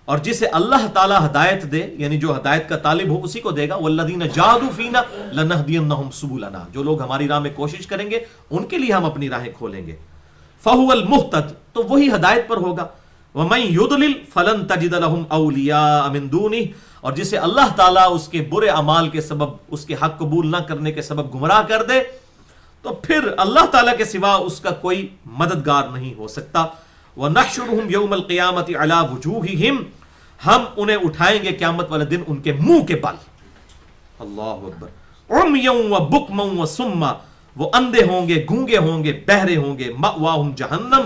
اور جسے اللہ تعالی ہدایت دے، یعنی جو ہدایت کا طالب ہو اسی کو دے گا، وَالَّذِينَ جَاهَدُوا فِينَا لَنَهْدِيَنَّهُمْ سُبُلَنَا، جو لوگ ہماری راہ میں کوشش کریں گے ان کے لیے ہم اپنی راہیں کھولیں گے، فَهُوَ الْمُهْتَدِ، تو وہی ہدایت پر ہوگا، وَمَن يُضْلِلْ فَلَن تَجِدَ لَهُمْ أَوْلِيَاءَ مِن دُونِهِ، اور جسے اللہ تعالیٰ اس کے برے اعمال کے سبب، اس کے حق قبول نہ کرنے کے سبب گمراہ کر دے تو پھر اللہ تعالیٰ کے سوا اس کا کوئی مددگار نہیں ہو سکتا۔ وَنَحْشُرُهُمْ يَوْمَ الْقِيَامَةِ عَلَى وُجُوهِهِمْ، ہم انہیں اٹھائیں گے قیامت والے دن ان کے منہ کے بل، اللہ اکبر، عُمْيًا وَبُكْمًا وَصُمًّا، وہ اندھے ہوں گے، گونگے ہوں گے، بہرے ہوں گے، مأواہم جہنم،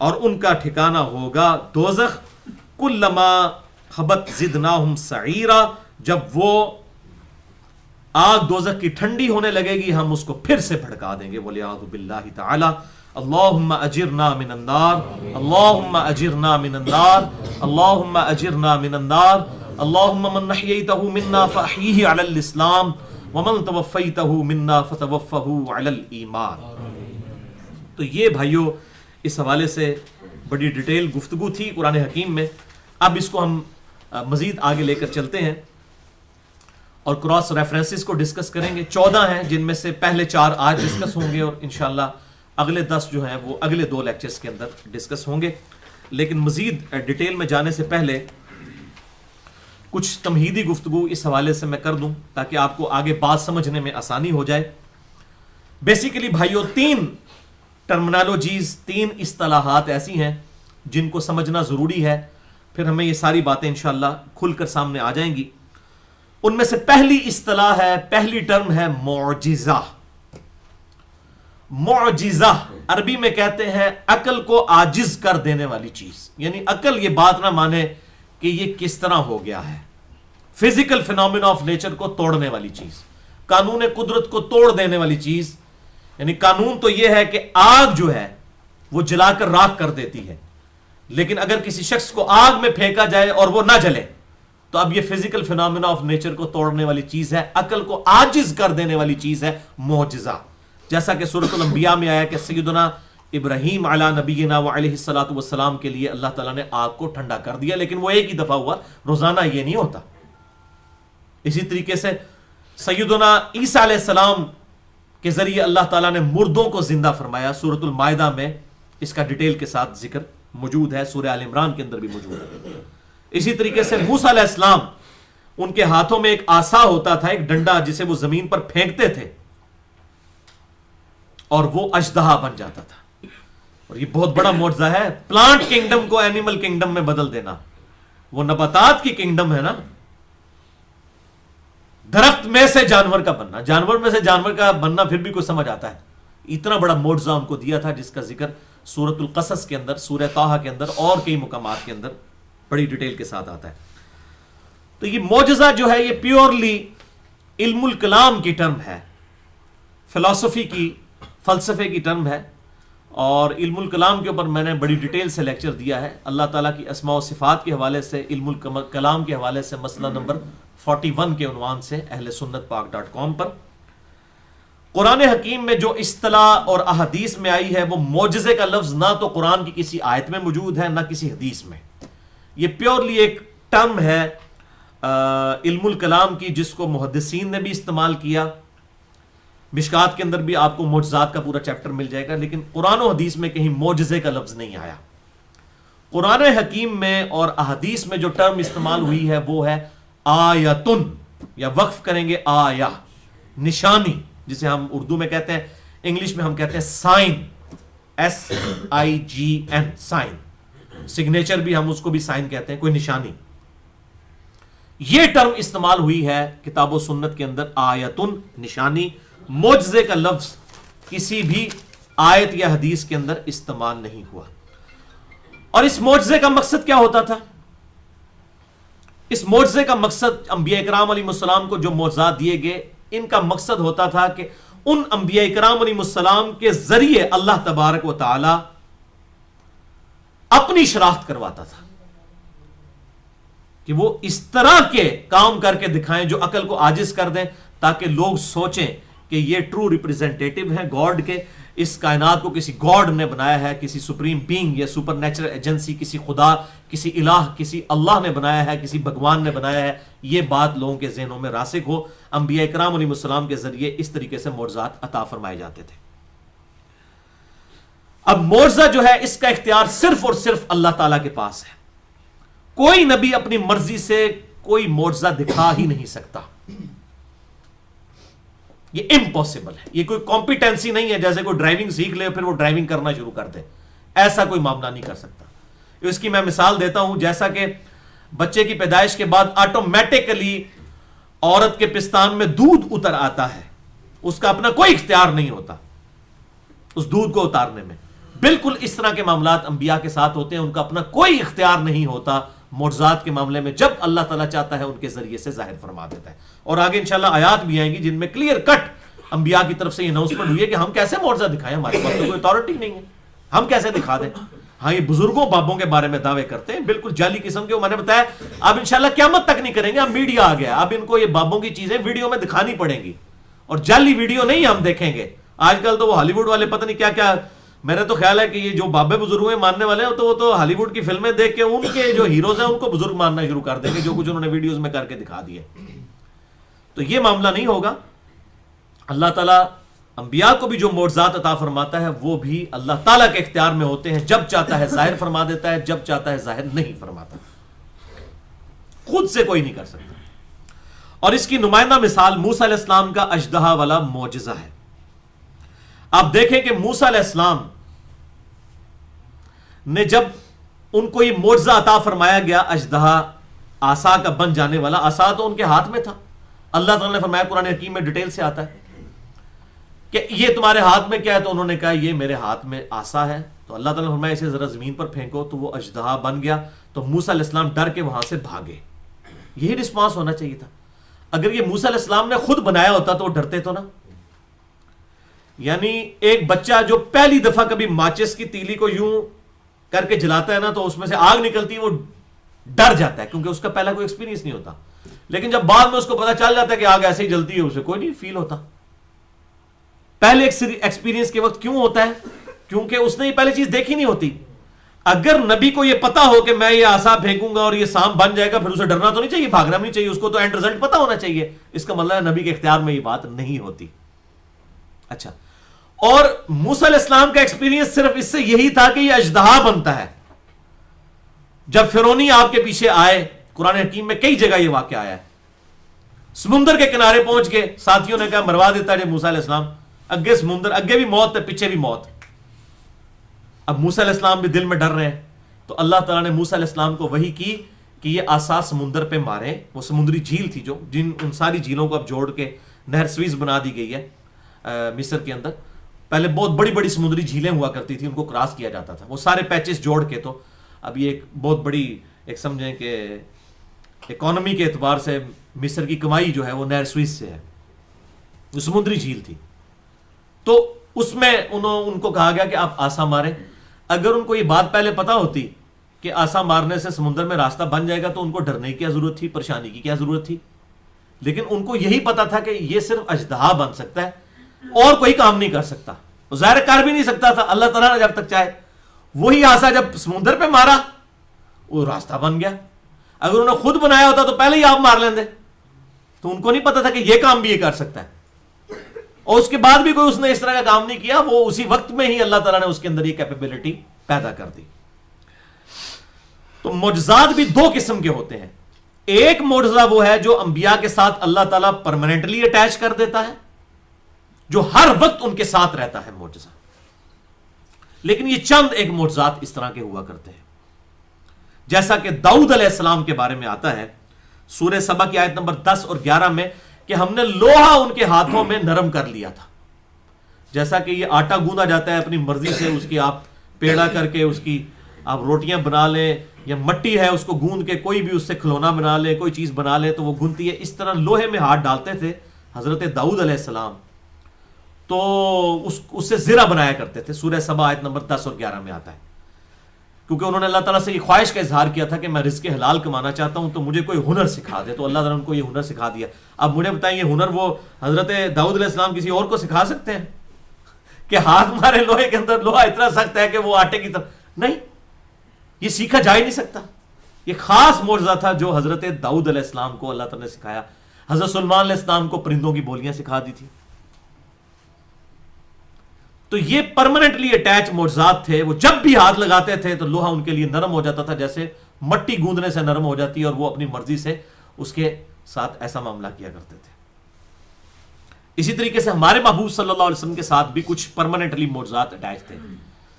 اور ان کا ٹھکانہ ہوگا دوزخ، کلما خبت زدناہم سعیرا، جب وہ آگ دوزخ کی ٹھنڈی ہونے لگے گی ہم اس کو پھر سے بھڑکا دیں گے، وَلِعَاذُ بِاللَّهِ تَعَالَى۔ اللہم اجرنا من النار، اللہم اجرنا من النار، اللہم اجرنا من النار، اللہم من نحییتہ منا فاحیہ علی الاسلام، ومن توفیتہ منا فتوفہ علی الایمان۔ تو یہ بھائیو اس حوالے سے بڑی ڈیٹیل گفتگو تھی قرآن حکیم میں۔ اب اس کو ہم مزید آگے لے کر چلتے ہیں اور کراس ریفرنسز کو ڈسکس کریں گے۔ 14 ہیں جن میں سے پہلے 4 آج ڈسکس ہوں گے اور انشاءاللہ اگلے 10 جو ہیں وہ اگلے 2 لیکچرز کے اندر ڈسکس ہوں گے۔ لیکن مزید ڈیٹیل میں جانے سے پہلے کچھ تمہیدی گفتگو اس حوالے سے میں کر دوں تاکہ آپ کو آگے بات سمجھنے میں آسانی ہو جائے۔ بیسیکلی بھائیو 3 ٹرمنالوجیز، 3 اصطلاحات ایسی ہیں جن کو سمجھنا ضروری ہے، پھر ہمیں یہ ساری باتیں انشاءاللہ کھل کر سامنے آ جائیں گی۔ ان میں سے پہلی اصطلاح ہے، پہلی ٹرم ہے معجزہ۔ معجزہ عربی میں کہتے ہیں عقل کو عاجز کر دینے والی چیز، یعنی عقل یہ بات نہ مانے کہ یہ کس طرح ہو گیا ہے، فزیکل فینومینا آف نیچر کو توڑنے والی چیز، قانون قدرت کو توڑ دینے والی چیز۔ یعنی قانون تو یہ ہے کہ آگ جو ہے وہ جلا کر راکھ کر دیتی ہے، لیکن اگر کسی شخص کو آگ میں پھینکا جائے اور وہ نہ جلے تو اب یہ فزیکل فینومینا آف نیچر کو توڑنے والی چیز ہے، عقل کو عاجز کر دینے والی چیز ہے معجزہ۔ جیسا کہ سورۃ الانبیاء میں آیا کہ سیدنا ابراہیم علی نبینا وعلیہ الصلوۃ والسلام کے لیے اللہ تعالیٰ نے آگ کو ٹھنڈا کر دیا، لیکن وہ ایک ہی دفعہ ہوا، روزانہ یہ نہیں ہوتا۔ اسی طریقے سے سیدنا عیسیٰ علیہ السلام کے ذریعے اللہ تعالیٰ نے مردوں کو زندہ فرمایا، سورۃ المائدہ میں اس کا ڈیٹیل کے ساتھ ذکر موجود ہے، سورہ آل عمران کے اندر بھی موجود ہے۔ اسی طریقے سے موسیٰ علیہ السلام، ان کے ہاتھوں میں ایک عصا ہوتا تھا، ایک ڈنڈا جسے وہ زمین پر پھینکتے تھے اور وہ اژدہا بن جاتا تھا۔ اور یہ بہت بڑا معجزہ ہے، پلانٹ کنگڈم کو اینیمل کنگڈم میں بدل دینا، وہ نباتات کی کنگڈم ہے نا، درخت میں سے جانور کا بننا، جانور میں سے جانور کا بننا پھر بھی کوئی سمجھ آتا ہے۔ اتنا بڑا معجزہ ان کو دیا تھا جس کا ذکر سورۃ القصص کے اندر، سورہ طٰہٰ کے اندر اور کئی مقامات کے اندر بڑی ڈیٹیل کے ساتھ آتا ہے۔ تو یہ معجزہ جو ہے یہ پیورلی علم الکلام کی ٹرم ہے، فلسفی کی، فلسفے کی ٹرم ہے، اور علم الکلام کے اوپر میں نے بڑی ڈیٹیل سے لیکچر دیا ہے، اللہ تعالیٰ کی اسماء و صفات کے حوالے سے، علم الکلام کے حوالے سے مسئلہ نمبر 41 کے عنوان سے اہل سنت پاک.com پر۔ قرآن حکیم میں جو اصطلاح اور احادیث میں آئی ہے وہ معجزے کا لفظ نہ تو قرآن کی کسی آیت میں موجود ہے نہ کسی حدیث میں، یہ پیورلی ایک ٹرم ہے علم الکلام کی، جس کو محدثین نے بھی استعمال کیا، مشکات کے اندر بھی آپ کو معجزات کا پورا چیپٹر مل جائے گا، لیکن قرآن و حدیث میں کہیں معجزے کا لفظ نہیں آیا۔ قرآن حکیم میں اور احادیث میں جو ٹرم استعمال ہوئی ہے وہ ہے آیتن، یا وقف کریں گے آیا، نشانی، جسے ہم اردو میں کہتے ہیں، انگلش میں ہم کہتے ہیں سائن، SIGN، سائن، سگنیچر بھی ہم اس کو بھی سائن کہتے ہیں، کوئی نشانی۔ یہ ٹرم استعمال ہوئی ہے کتاب و سنت کے اندر، آیتن، نشانی۔ معجزے کا لفظ کسی بھی آیت یا حدیث کے اندر استعمال نہیں ہوا۔ اور اس معجزے کا مقصد کیا ہوتا تھا؟ اس معجزے کا مقصد انبیاء کرام علیہ السلام کو جو معجزات دیے گئے، ان کا مقصد ہوتا تھا کہ ان انبیاء کرام علیہ السلام کے ذریعے اللہ تبارک و تعالی اپنی شناخت کرواتا تھا، کہ وہ اس طرح کے کام کر کے دکھائیں جو عقل کو عاجز کر دیں، تاکہ لوگ سوچیں کہ یہ ٹرو ریپریزنٹیٹو ہیں گاڈ کے، اس کائنات کو کسی گاڈ نے بنایا ہے، کسی سپریم بینگ یا سپر نیچرل ایجنسی، کسی خدا، کسی الہ، کسی اللہ نے بنایا ہے، کسی بھگوان نے بنایا ہے۔ یہ بات لوگوں کے ذہنوں میں راسخ ہو۔ انبیاء کرام علیہ السلام کے ذریعے اس طریقے سے معجزات عطا فرمائے جاتے تھے۔ اب معجزہ جو ہے، اس کا اختیار صرف اور صرف اللہ تعالیٰ کے پاس ہے۔ کوئی نبی اپنی مرضی سے کوئی معجزہ دکھا ہی نہیں سکتا، یہ امپاسبل ہے۔ یہ کوئی کمپیٹنسی نہیں ہے، جیسے کوئی ڈرائیونگ سیکھ لے پھر وہ ڈرائیونگ کرنا شروع کر دے، ایسا کوئی معاملہ نہیں کر سکتا۔ اس کی میں مثال دیتا ہوں، جیسا کہ بچے کی پیدائش کے بعد آٹومیٹکلی عورت کے پستان میں دودھ اتر آتا ہے، اس کا اپنا کوئی اختیار نہیں ہوتا اس دودھ کو اتارنے میں۔ بالکل اس طرح کے معاملات انبیاء کے ساتھ ہوتے ہیں، ان کا اپنا کوئی اختیار نہیں ہوتا معجزات کے معاملے میں، جب اللہ تعالیٰ چاہتا ہے ان کے ذریعے سے ظاہر فرما دیتا ہے۔ اور آگے انشاءاللہ آیات بھی آئیں گی جن میں کلیئر کٹ انبیاء کی طرف سے یہ اناؤنسمنٹ ہوئی ہے کہ ہم کیسے معجزہ دکھائیں، ہمارے پاس تو کوئی اتھارٹی نہیں ہے، ہم کیسے دکھا دیں۔ ہاں، یہ بزرگوں بابوں کے بارے میں دعوے کرتے ہیں، بالکل جعلی قسم کے۔ میں نے بتایا اب انشاءاللہ قیامت تک نہیں کریں گے، اب میڈیا آ گیا، اب ان کو یہ بابوں کی چیزیں ویڈیو میں دکھانی پڑیں گی، اور جعلی ویڈیو نہیں ہم دیکھیں گے۔ آج کل تو وہ ہالی ووڈ والے پتہ نہیں کیا کیا، میرا تو خیال ہے کہ یہ جو بابے بزرگ ہیں ماننے والے ہیں، تو وہ تو ہالی ووڈ کی فلمیں دیکھ کے ان کے جو ہیروز ہیں ان کو بزرگ ماننا شروع کر دیں گے، جو کچھ انہوں نے ویڈیوز میں کر کے دکھا دیا۔ تو یہ معاملہ نہیں ہوگا۔ اللہ تعالیٰ انبیاء کو بھی جو معجزات عطا فرماتا ہے وہ بھی اللہ تعالیٰ کے اختیار میں ہوتے ہیں، جب چاہتا ہے ظاہر فرما دیتا ہے، جب چاہتا ہے ظاہر نہیں فرماتا، خود سے کوئی نہیں کر سکتا۔ اور اس کی نمائندہ مثال موسیٰ علیہ السلام کا اژدہا والا معجزہ ہے۔ آپ دیکھیں کہ موسیٰ علیہ السلام نے جب ان کو یہ معجزہ عطا فرمایا گیا، اژدہا عصا کا بن جانے والا، عصا تو ان کے ہاتھ میں تھا۔ اللہ تعالیٰ نے فرمایا، قرآن حکیم میں ڈیٹیل سے آتا ہے کہ یہ تمہارے ہاتھ میں کیا ہے، تو انہوں نے کہا یہ میرے ہاتھ میں عصا ہے۔ تو اللہ تعالیٰ نے فرمایا اسے ذرا زمین پر پھینکو، تو وہ اژدہا بن گیا۔ تو موسیٰ علیہ السلام ڈر کے وہاں سے بھاگے۔ یہی رسپانس ہونا چاہیے تھا۔ اگر یہ موسیٰ علیہ السلام نے خود بنایا ہوتا تو وہ ڈرتے تو نا۔ یعنی ایک بچہ جو پہلی دفعہ کبھی ماچس کی تیلی کو یوں کر کے جلاتا ہے نا، تو اس میں سے آگ نکلتی ہے، وہ ڈر جاتا ہے، کیونکہ اس کا پہلا کوئی ایکسپیرینس نہیں ہوتا۔ لیکن جب بعد میں اس کو پتا چل جاتا ہے کہ آگ ایسے ہی جلتی ہے، اسے کوئی نہیں فیل ہوتا۔ پہلے ایکسپیرینس کے وقت کیوں ہوتا ہے؟ کیونکہ اس نے یہ پہلی چیز دیکھی نہیں ہوتی۔ اگر نبی کو یہ پتا ہو کہ میں یہ عصا پھینکوں گا اور یہ سانپ بن جائے گا، پھر اسے ڈرنا تو نہیں چاہیے، بھاگنا بھی نہیں چاہیے، اس کو تو اینڈ رزلٹ پتا ہونا چاہیے۔ اس کا مطلب ہے نبی کے اختیار میں یہ بات نہیں ہوتی۔ اچھا، اور موسیٰ علیہ السلام کا ایکسپیرینس صرف اس سے یہی تھا کہ یہ اژدہا بنتا ہے۔ جب فرعونی آپ کے پیچھے آئے، قرآن حکیم میں کئی جگہ یہ واقعہ آیا ہے، سمندر کے کنارے پہنچ کے ساتھیوں نے کہا مروا دیتا ہے موسیٰ علیہ السلام، اگے سمندر، اگے بھی موت ہے پیچھے بھی موت۔ اب موسیٰ علیہ السلام بھی دل میں ڈر رہے ہیں، تو اللہ تعالیٰ نے موسیٰ علیہ السلام کو وحی کی کہ یہ عصا سمندر پہ مارے۔ وہ سمندری جھیل تھی جو ان ساری جھیلوں کو اب جوڑ کے نہر سویز بنا دی گئی ہے مصر کے اندر۔ پہلے بہت بڑی بڑی سمندری جھیلیں ہوا کرتی تھی، ان کو کراس کیا جاتا تھا، وہ سارے پیچز جوڑ کے۔ تو اب یہ ایک بہت بڑی، ایک سمجھیں کہ اکانومی کے اعتبار سے مصر کی کمائی جو ہے وہ نہر سویز سے ہے، وہ سمندری جھیل تھی۔ تو اس میں ان کو کہا گیا کہ آپ عصا ماریں۔ اگر ان کو یہ بات پہلے پتا ہوتی کہ عصا مارنے سے سمندر میں راستہ بن جائے گا، تو ان کو ڈرنے کی کیا ضرورت تھی، پریشانی کی کیا ضرورت تھی؟ لیکن ان کو یہی پتا تھا کہ یہ صرف اژدہا بن سکتا ہے اور کوئی کام نہیں کر سکتا، ظاہر کر بھی نہیں سکتا تھا۔ اللہ تعالیٰ نے جب تک چاہے، وہی عصا جب سمندر پہ مارا وہ راستہ بن گیا۔ اگر انہوں نے خود بنایا ہوتا تو پہلے ہی آپ مار لیندے، تو ان کو نہیں پتا تھا کہ یہ کام بھی یہ کر سکتا ہے۔ اور اس کے بعد بھی کوئی اس نے اس طرح کا کام نہیں کیا، وہ اسی وقت میں ہی اللہ تعالیٰ نے اس کے اندر یہ کیپیبلٹی پیدا کر دی۔ تو معجزات بھی دو قسم کے ہوتے ہیں، ایک معجزہ وہ ہے جو انبیاء کے ساتھ اللہ تعالیٰ پرماننٹلی اٹیچ کر دیتا ہے، جو ہر وقت ان کے ساتھ رہتا ہے معجزہ، لیکن یہ چند ایک معجزات اس طرح کے ہوا کرتے ہیں، جیسا کہ داؤد علیہ السلام کے بارے میں آتا ہے سورہ سبا کی آیت نمبر 10 اور 11 میں کہ ہم نے لوہا ان کے ہاتھوں میں نرم کر لیا تھا۔ جیسا کہ یہ آٹا گوندا جاتا ہے اپنی مرضی سے، اس کی آپ پیڑا کر کے اس کی آپ روٹیاں بنا لیں، یا مٹی ہے اس کو گوند کے کوئی بھی اس سے کھلونا بنا لیں، کوئی چیز بنا لیں تو وہ گنتی ہے، اس طرح لوہے میں ہاتھ ڈالتے تھے حضرت داؤد علیہ السلام، تو اس سے زرہ بنایا کرتے تھے۔ سورہ سبا آیت نمبر 10 اور 11 میں آتا ہے، کیونکہ انہوں نے اللہ تعالیٰ سے یہ خواہش کا اظہار کیا تھا کہ میں رزق حلال کمانا چاہتا ہوں تو مجھے کوئی ہنر سکھا دے، تو اللہ تعالیٰ نے ان کو یہ ہنر سکھا دیا۔ اب مجھے بتائیں یہ ہنر وہ حضرت داؤد علیہ السلام کسی اور کو سکھا سکتے ہیں کہ ہاتھ مارے لوہے کے اندر، لوہا اتنا سخت ہے کہ وہ آٹے کی طرح نہیں، یہ سیکھا جا ہی نہیں سکتا۔ یہ خاص معجزہ تھا جو حضرت داؤد علیہ السلام کو اللہ تعالیٰ نے سکھایا۔ حضرت سلیمان علیہ السلام کو پرندوں کی بولیاں سکھا دی تھی۔ تو یہ پرماننٹلی اٹیچ معجزات تھے، وہ جب بھی ہاتھ لگاتے تھے تو لوہا ان کے لیے نرم ہو جاتا تھا، جیسے مٹی گوندنے سے نرم ہو جاتی ہے، اور وہ اپنی مرضی سے اس کے ساتھ ایسا معاملہ کیا کرتے تھے۔ اسی طریقے سے ہمارے محبوب صلی اللہ علیہ وسلم کے ساتھ بھی کچھ پرماننٹلی معجزات اٹیچ تھے۔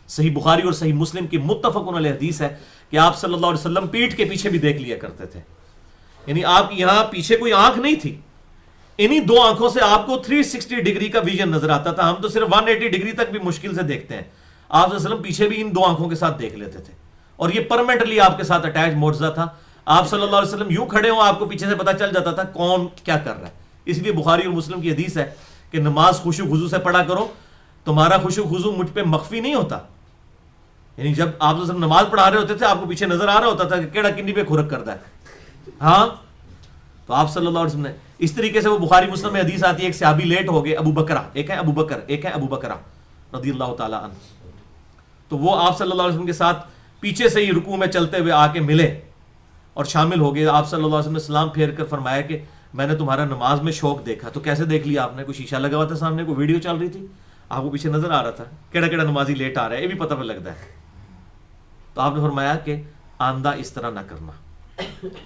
صحیح بخاری اور صحیح مسلم کی متفق علیہ حدیث ہے کہ آپ صلی اللہ علیہ وسلم پیٹھ کے پیچھے بھی دیکھ لیا کرتے تھے، یعنی آپ کی یہاں پیچھے کوئی آنکھ نہیں تھی، انہی دو آنکھوں سے آپ کو 360 ڈگری کا ویژن نظر آتا تھا۔ ہم تو صرف 180 ڈگری تک بھی مشکل سے دیکھتے ہیں، آپ صلی اللہ علیہ وسلم پیچھے بھی ان دو آنکھوں کے ساتھ دیکھ لیتے تھے، اور یہ پرماننٹلی آپ کے ساتھ اٹیچ معجزہ تھا۔ آپ صلی اللہ علیہ وسلم یوں کھڑے ہوں، آپ کو پیچھے سے پتہ چل جاتا تھا کون کیا کر رہا ہے۔ اس لیے بخاری اور مسلم کی حدیث ہے کہ نماز خشوع خضوع سے پڑھا کرو، تمہارا خشوع خضوع مجھ پہ مخفی نہیں ہوتا، یعنی جب آپ صلی اللہ علیہ وسلم نماز پڑھا رہے ہوتے تھے آپ کو پیچھے نظر آ رہا ہوتا تھا کہ کیڑا کنی پہ کھرک کرتا ہے، ہاں، تو آپ صلی اللہ علیہ وسلم نے اس طریقے سے وہ بخاری مسلم میں حدیث آتی ہے، ایک صحابی لیٹ ہو گئے، ابو بکرہ، ایک ہے ابو بکر، ایک ہے ابو بکرہ رضی اللہ تعالیٰ عنہ، تو وہ آپ صلی اللہ علیہ وسلم کے ساتھ پیچھے سے ہی رکوع میں چلتے ہوئے آ کے ملے اور شامل ہو گئے۔ آپ صلی اللہ علیہ وسلم نے سلام پھیر کر فرمایا کہ میں نے تمہارا نماز میں شوق دیکھا۔ تو کیسے دیکھ لیا آپ نے؟ کوئی شیشہ لگا ہوا تھا سامنے، کوئی ویڈیو چل رہی تھی، آپ کو پیچھے نظر آ رہا تھا کیڑا کیڑا نمازی لیٹ آ رہا ہے، یہ بھی پتہ پہ لگتا ہے۔ تو آپ نے فرمایا کہ آندہ اس طرح نہ کرنا،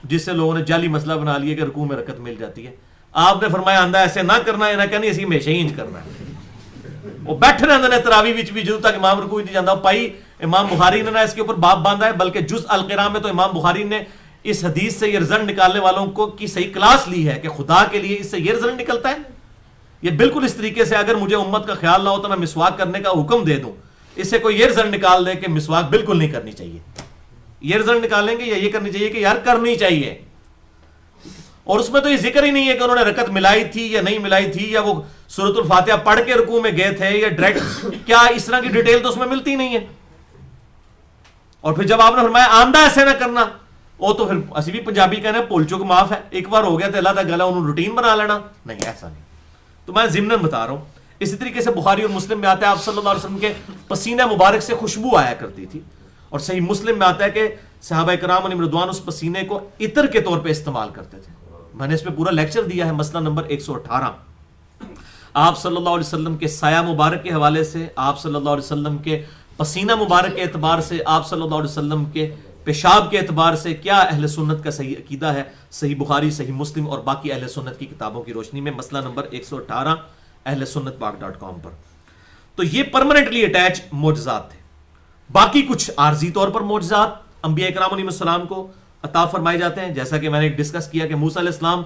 جس سے لوگوں نے جعلی مسئلہ بنا لیا کہ رکوع میں رکعت مل جاتی ہے۔ آپ نے فرمایا آندہ ایسے نہ کرنا ہے، نہ کہنی اسی ہمیشہ ہی انج کرنا ہے۔ وہ بیٹھے رہتے ہیں تراویح وچ بھی جدوں تک امام رکوع نہیں جاندا۔ پائی امام بخاری نے نہ اس کے اوپر باب باندھا ہے، بلکہ جز القراء میں تو امام بخاری نے اس حدیث سے یہ رزلٹ نکالنے والوں کو کی صحیح کلاس لی ہے کہ خدا کے لیے اس سے یہ رزلٹ نکلتا ہے۔ یہ بالکل اس طریقے سے اگر مجھے امت کا خیال نہ ہو تو میں مسواک کرنے کا حکم دے دوں، اس سے کوئی یہ رزلٹ نکال دے کہ مسواک بالکل نہیں کرنی چاہیے، یہ رزلٹ نکالیں گے یا یہ کرنی چاہیے کہ یار کرنی چاہیے۔ اور اس میں تو یہ ذکر ہی نہیں ہے کہ انہوں نے رکعت ملائی تھی یا نہیں ملائی تھی، یا وہ سورۃ الفاتحہ پڑھ کے رکوع میں گئے تھے یا ڈائریکٹ، کیا اس طرح کی ڈیٹیل تو اس میں ملتی نہیں ہے۔ اور پھر جب آپ نے فرمایا آندہ ایسے نہ کرنا، وہ تو پھر اسی بھی پنجابی کہنا بھول چک معاف ہے، ایک بار ہو گیا تو اللہ کا گلا انہوں روٹین بنا لینا، نہیں ایسا نہیں۔ تو میں ضمناً بتا رہا ہوں۔ اسی طریقے سے بخاری اور مسلم میں آتا ہے آپ صلی اللہ علیہ وسلم کے پسینہ مبارک سے خوشبو آیا کرتی تھی، اور صحیح مسلم میں آتا ہے کہ صحابہ کرام علیہم رضوان اس پسینے کو عطر کے طور پہ استعمال کرتے تھے۔ میں نے اس پہ پورا لیکچر دیا ہے، مسئلہ نمبر 118۔ آپ صلی اللہ علیہ وسلم کے سایہ مبارک کے حوالے سے، آپ صلی اللہ علیہ وسلم کے پسینہ مبارک کے اعتبار سے، آپ صلی اللہ علیہ وسلم کے پیشاب کے اعتبار سے کیا اہل سنت کا صحیح عقیدہ ہے، صحیح بخاری، صحیح مسلم اور باقی اہل سنت کی کتابوں کی روشنی میں، مسئلہ نمبر 118 اہل سنت پاک.com پر۔ تو یہ پرماننٹلی اٹیچ معجزات تھے۔ باقی کچھ عارضی طور پر معجزات انبیاء کرام علیہ السلام کو عطا فرمائے جاتے ہیں، جیسا کہ میں نے ڈسکس کیا کہ موسیٰ علیہ السلام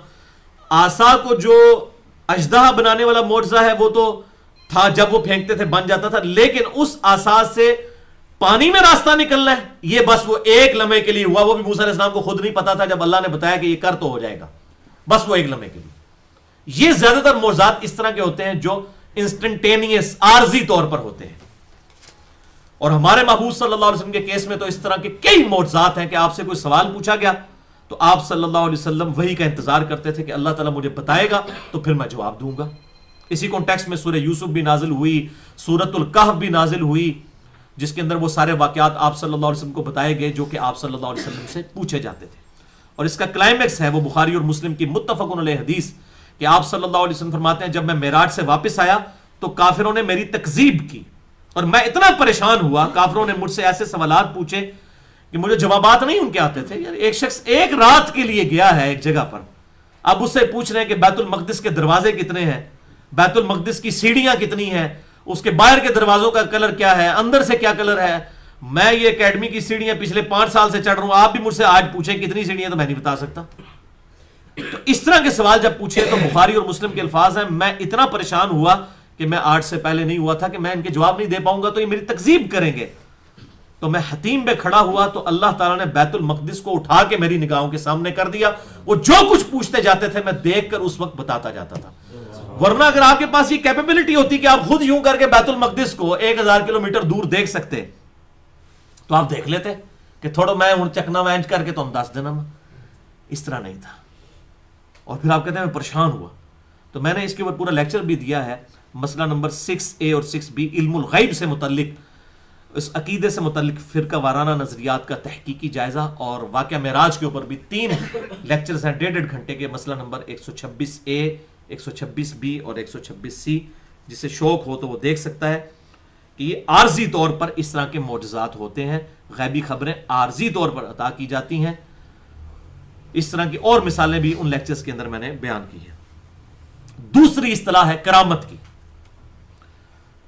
عصا کو جو اژدہا بنانے والا معجزہ ہے وہ تو تھا، جب وہ پھینکتے تھے بن جاتا تھا، لیکن اس عصا سے پانی میں راستہ نکلنا ہے یہ بس وہ ایک لمحے کے لیے ہوا، وہ بھی موسیٰ علیہ السلام کو خود نہیں پتا تھا، جب اللہ نے بتایا کہ یہ کر تو ہو جائے گا، بس وہ ایک لمحے کے لیے۔ یہ زیادہ تر معجزات اس طرح کے ہوتے ہیں جو انسٹنٹینیس عارضی طور پر ہوتے ہیں، اور ہمارے محبوب صلی اللہ علیہ وسلم کے کیس میں تو اس طرح کے کئی معجزات ہیں کہ آپ سے کوئی سوال پوچھا گیا تو آپ صلی اللہ علیہ وسلم وہی کا انتظار کرتے تھے کہ اللہ تعالیٰ مجھے بتائے گا تو پھر میں جواب دوں گا۔ اسی کانٹیکسٹ میں سورہ یوسف بھی نازل ہوئی، سورۃ الکہف بھی نازل ہوئی، جس کے اندر وہ سارے واقعات آپ صلی اللہ علیہ وسلم کو بتائے گئے جو کہ آپ صلی اللہ علیہ وسلم سے پوچھے جاتے تھے۔ اور اس کا کلائمیکس ہے وہ بخاری اور مسلم کی متفق علیہ حدیث کہ آپ صلی اللہ علیہ وسلم فرماتے ہیں جب میں معراج سے واپس آیا تو کافروں نے میری تکذیب کی اور میں اتنا پریشان ہوا, کافروں نے مجھ سے ایسے سوالات پوچھے کہ مجھے جوابات نہیں ان کے آتے تھے. یار ایک شخص ایک رات کے لیے گیا ہے ایک جگہ پر, اب اس سے پوچھ رہے ہیں کہ بیت المقدس کے دروازے کتنے ہیں, بیت المقدس کی سیڑھیاں کتنی ہیں, اس کے باہر کے دروازوں کا کلر کیا ہے, اندر سے کیا کلر ہے. میں یہ اکیڈمی کی سیڑھیاں پچھلے 5 سال سے چڑھ رہا ہوں, آپ بھی مجھ سے آج پوچھیں کتنی سیڑھیاں, تو میں نہیں بتا سکتا. تو اس طرح کے سوال جب پوچھے تو بخاری اور مسلم کے الفاظ ہیں, میں اتنا پریشان ہوا کہ میں آج سے پہلے نہیں ہوا تھا کہ میں ان کے جواب نہیں دے پاؤں گا تو یہ میری تکذیب کریں گے. تو میں حتیم پہ کھڑا ہوا تو اللہ تعالیٰ نے بیت المقدس کو اٹھا کے میری نگاہوں کے سامنے کر دیا. وہ جو کچھ پوچھتے جاتے تھے میں دیکھ کر اس وقت بتاتا جاتا تھا. ورنہ اگر آپ کے پاس یہ کیپیبلٹی ہوتی کہ آپ خود یوں کر کے بیت المقدس کو 1000 کلومیٹر دور دیکھ سکتے تو آپ دیکھ لیتے کہ تھوڑا میں ہوں چکنا وینچ کر کے تو ہم دس دینا. اس طرح نہیں تھا. اور پھر آپ کہتے ہیں میں پریشان ہوا. تو میں نے اس کے اوپر پورا لیکچر بھی دیا ہے, مسئلہ نمبر 6A اور 6B, علم الغیب سے متعلق, اس عقیدے سے متعلق فرقہ وارانہ نظریات کا تحقیقی جائزہ, اور واقعہ معراج کے اوپر بھی 3 لیکچرز ہیں 1.5 گھنٹے کے, مسئلہ نمبر 126A, 126B اور 126C. جسے شوق ہو تو وہ دیکھ سکتا ہے کہ یہ عارضی طور پر اس طرح کے معجزات ہوتے ہیں, غیبی خبریں عارضی طور پر عطا کی جاتی ہیں. اس طرح کی اور مثالیں بھی ان لیکچرز کے اندر میں نے بیان کی ہیں. دوسری اصطلاح ہے کرامت کی.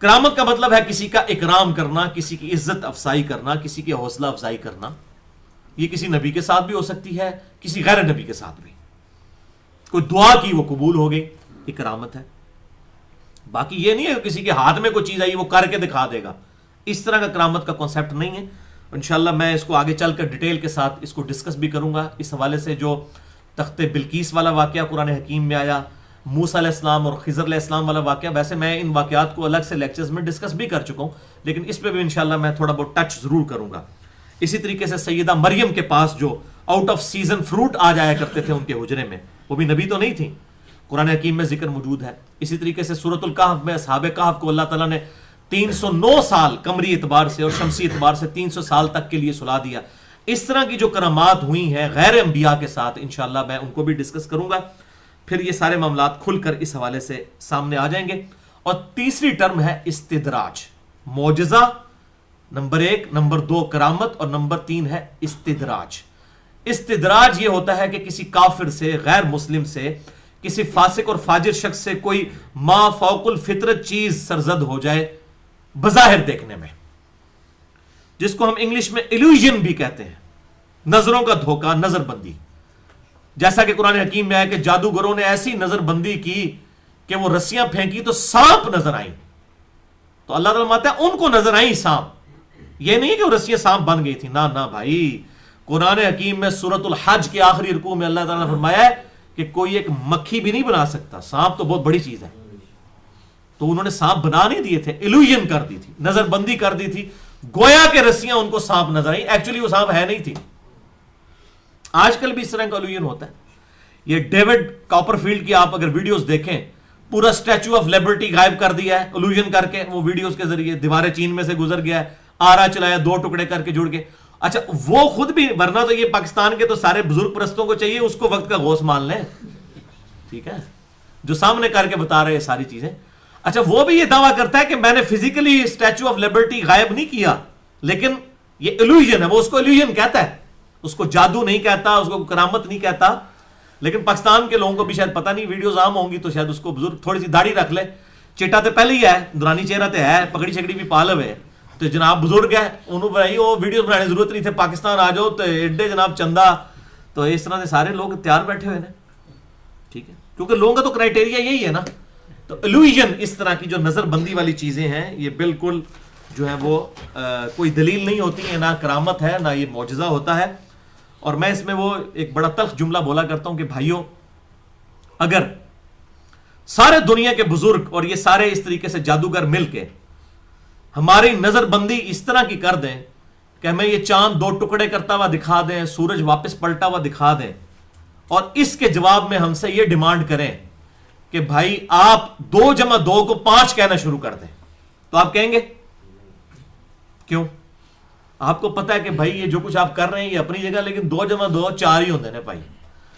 کرامت کا مطلب ہے کسی کا اکرام کرنا, کسی کی عزت افزائی کرنا, کسی کی حوصلہ افزائی کرنا. یہ کسی نبی کے ساتھ بھی ہو سکتی ہے, کسی غیر نبی کے ساتھ بھی. کوئی دعا کی وہ قبول ہو گئی, یہ کرامت ہے. باقی یہ نہیں ہے کسی کے ہاتھ میں کوئی چیز آئی وہ کر کے دکھا دے گا, اس طرح کا کرامت کا کانسیپٹ نہیں ہے. انشاءاللہ میں اس کو آگے چل کر ڈیٹیل کے ساتھ اس کو ڈسکس بھی کروں گا. اس حوالے سے جو تخت بلقیس والا واقعہ قرآن حکیم میں آیا, موسیٰ علیہ السلام اور خضر علیہ السلام والا واقعہ, ویسے میں ان واقعات کو الگ سے لیکچرز میں ڈسکس بھی کر چکا ہوں, لیکن اس پہ بھی انشاءاللہ میں تھوڑا بہت ٹچ ضرور کروں گا. اسی طریقے سے سیدہ مریم کے پاس جو آؤٹ آف سیزن فروٹ آ جایا کرتے تھے ان کے حجرے میں, وہ بھی نبی تو نہیں تھی, قرآن حکیم میں ذکر موجود ہے. اسی طریقے سے سورۃ الکہف میں اصحاب کہف کو اللہ تعالیٰ نے 309 سال قمری اعتبار سے اور شمسی اعتبار سے 300 سال تک کے لیے سلا دیا. اس طرح کی جو کرامات ہوئی ہیں غیر انبیاء کے ساتھ, انشاءاللہ میں ان کو بھی ڈسکس کروں گا. پھر یہ سارے معاملات کھل کر اس حوالے سے سامنے آ جائیں گے. اور تیسری ٹرم ہے استدراج. معجزہ نمبر 1, نمبر 2 کرامت, اور نمبر 3 ہے استدراج. استدراج یہ ہوتا ہے کہ کسی کافر سے, غیر مسلم سے, کسی فاسق اور فاجر شخص سے کوئی ما فوق الفطرت چیز سرزد ہو جائے بظاہر دیکھنے میں, جس کو ہم انگلش میں ایلیوژن بھی کہتے ہیں, نظروں کا دھوکہ, نظر بندی. جیسا کہ قرآن حکیم میں ہے کہ جادوگروں نے ایسی نظر بندی کی کہ وہ رسیاں پھینکی تو سانپ نظر آئیں. تو اللہ تعالیٰ ماتا ہے ان کو نظر آئیں سانپ, یہ نہیں کہ وہ رسیاں سانپ بن گئی تھی, نہ بھائی. قرآن حکیم میں سورۃ الحج کے آخری رکوع میں اللہ تعالیٰ نے فرمایا ہے کہ کوئی ایک مکھی بھی نہیں بنا سکتا, سانپ تو بہت بڑی چیز ہے. تو انہوں نے سانپ بنا نہیں دیے تھے, ایلیوژن کر دی تھی, نظر بندی کر دی تھی, گویا کہ رسیاں ان کو سانپ نظر آئیں, ایکچولی وہ سانپ ہے نہیں تھی. آج کل بھی اس طرح کا ایلیوژن ہوتا ہے. یہ ڈیوڈ کاپر فیلڈ کی آپ اگر ویڈیوز دیکھیں, پورا اسٹیچو آف لبرٹی غائب کر دیا ہے ایلیوژن کر کے, وہ ویڈیوز کے ذریعے دیواریں چین میں سے گزر گیا ہے, آرا چلایا, 2 ٹکڑے کر کے جڑ گئے. اچھا وہ خود بھی, ورنہ تو یہ پاکستان کے تو سارے بزرگ پرستوں کو چاہیے اس کو وقت کا غوث مان لیں, ٹھیک ہے, جو سامنے کر کے بتا رہے ہیں ساری چیزیں. اچھا وہ بھی یہ دعویٰ کرتا ہے کہ میں نے فزیکلی اسٹیچو آف لبرٹی غائب نہیں کیا, لیکن یہ ایلیوژن ہے, وہ اس کو ایلیوژن کہتا ہے, اس کو جادو نہیں کہتا, اس کو کرامت نہیں کہتا. لیکن پاکستان کے لوگوں کو بھی شاید پتہ نہیں, ویڈیوز عام ہوں گی تو شاید اس کو بزرگ تھوڑی سی داڑھی رکھ لے, چیٹا تو پہلے ہی ہے, دورانی چہرہ تو ہے, پگڑی شکڑی بھی پال ہوئے, تو جناب بزرگ ہے, انہوں بھائی وہ ویڈیوز بنانے ضرورت نہیں تھے, پاکستان آ جاؤ تو ایڈے جناب چندہ, تو اس طرح سے سارے لوگ تیار بیٹھے ہوئے ہیں, ٹھیک ہے, کیونکہ لوگوں کا تو کرائٹیریا یہی ہے نا. تو ایلیوژن, اس طرح کی جو نظر بندی والی چیزیں ہیں, یہ بالکل جو ہے وہ کوئی دلیل نہیں ہوتی ہے, نہ کرامت ہے نہ یہ معجزہ ہوتا ہے. اور میں اس میں وہ ایک بڑا تلخ جملہ بولا کرتا ہوں کہ بھائیوں, اگر سارے دنیا کے بزرگ اور یہ سارے اس طریقے سے جادوگر مل کے ہماری نظر بندی اس طرح کی کر دیں کہ ہمیں یہ چاند 2 ٹکڑے کرتا ہوا دکھا دیں, سورج واپس پلٹا ہوا دکھا دیں, اور اس کے جواب میں ہم سے یہ ڈیمانڈ کریں کہ بھائی آپ 2 + 2 کو 5 کہنا شروع کر دیں, تو آپ کہیں گے کیوں؟ آپ کو پتا ہے کہ بھائی یہ جو کچھ آپ کر رہے ہیں یہ اپنی جگہ, لیکن 2 + 2 4 ہی ہوتے ہیں بھائی.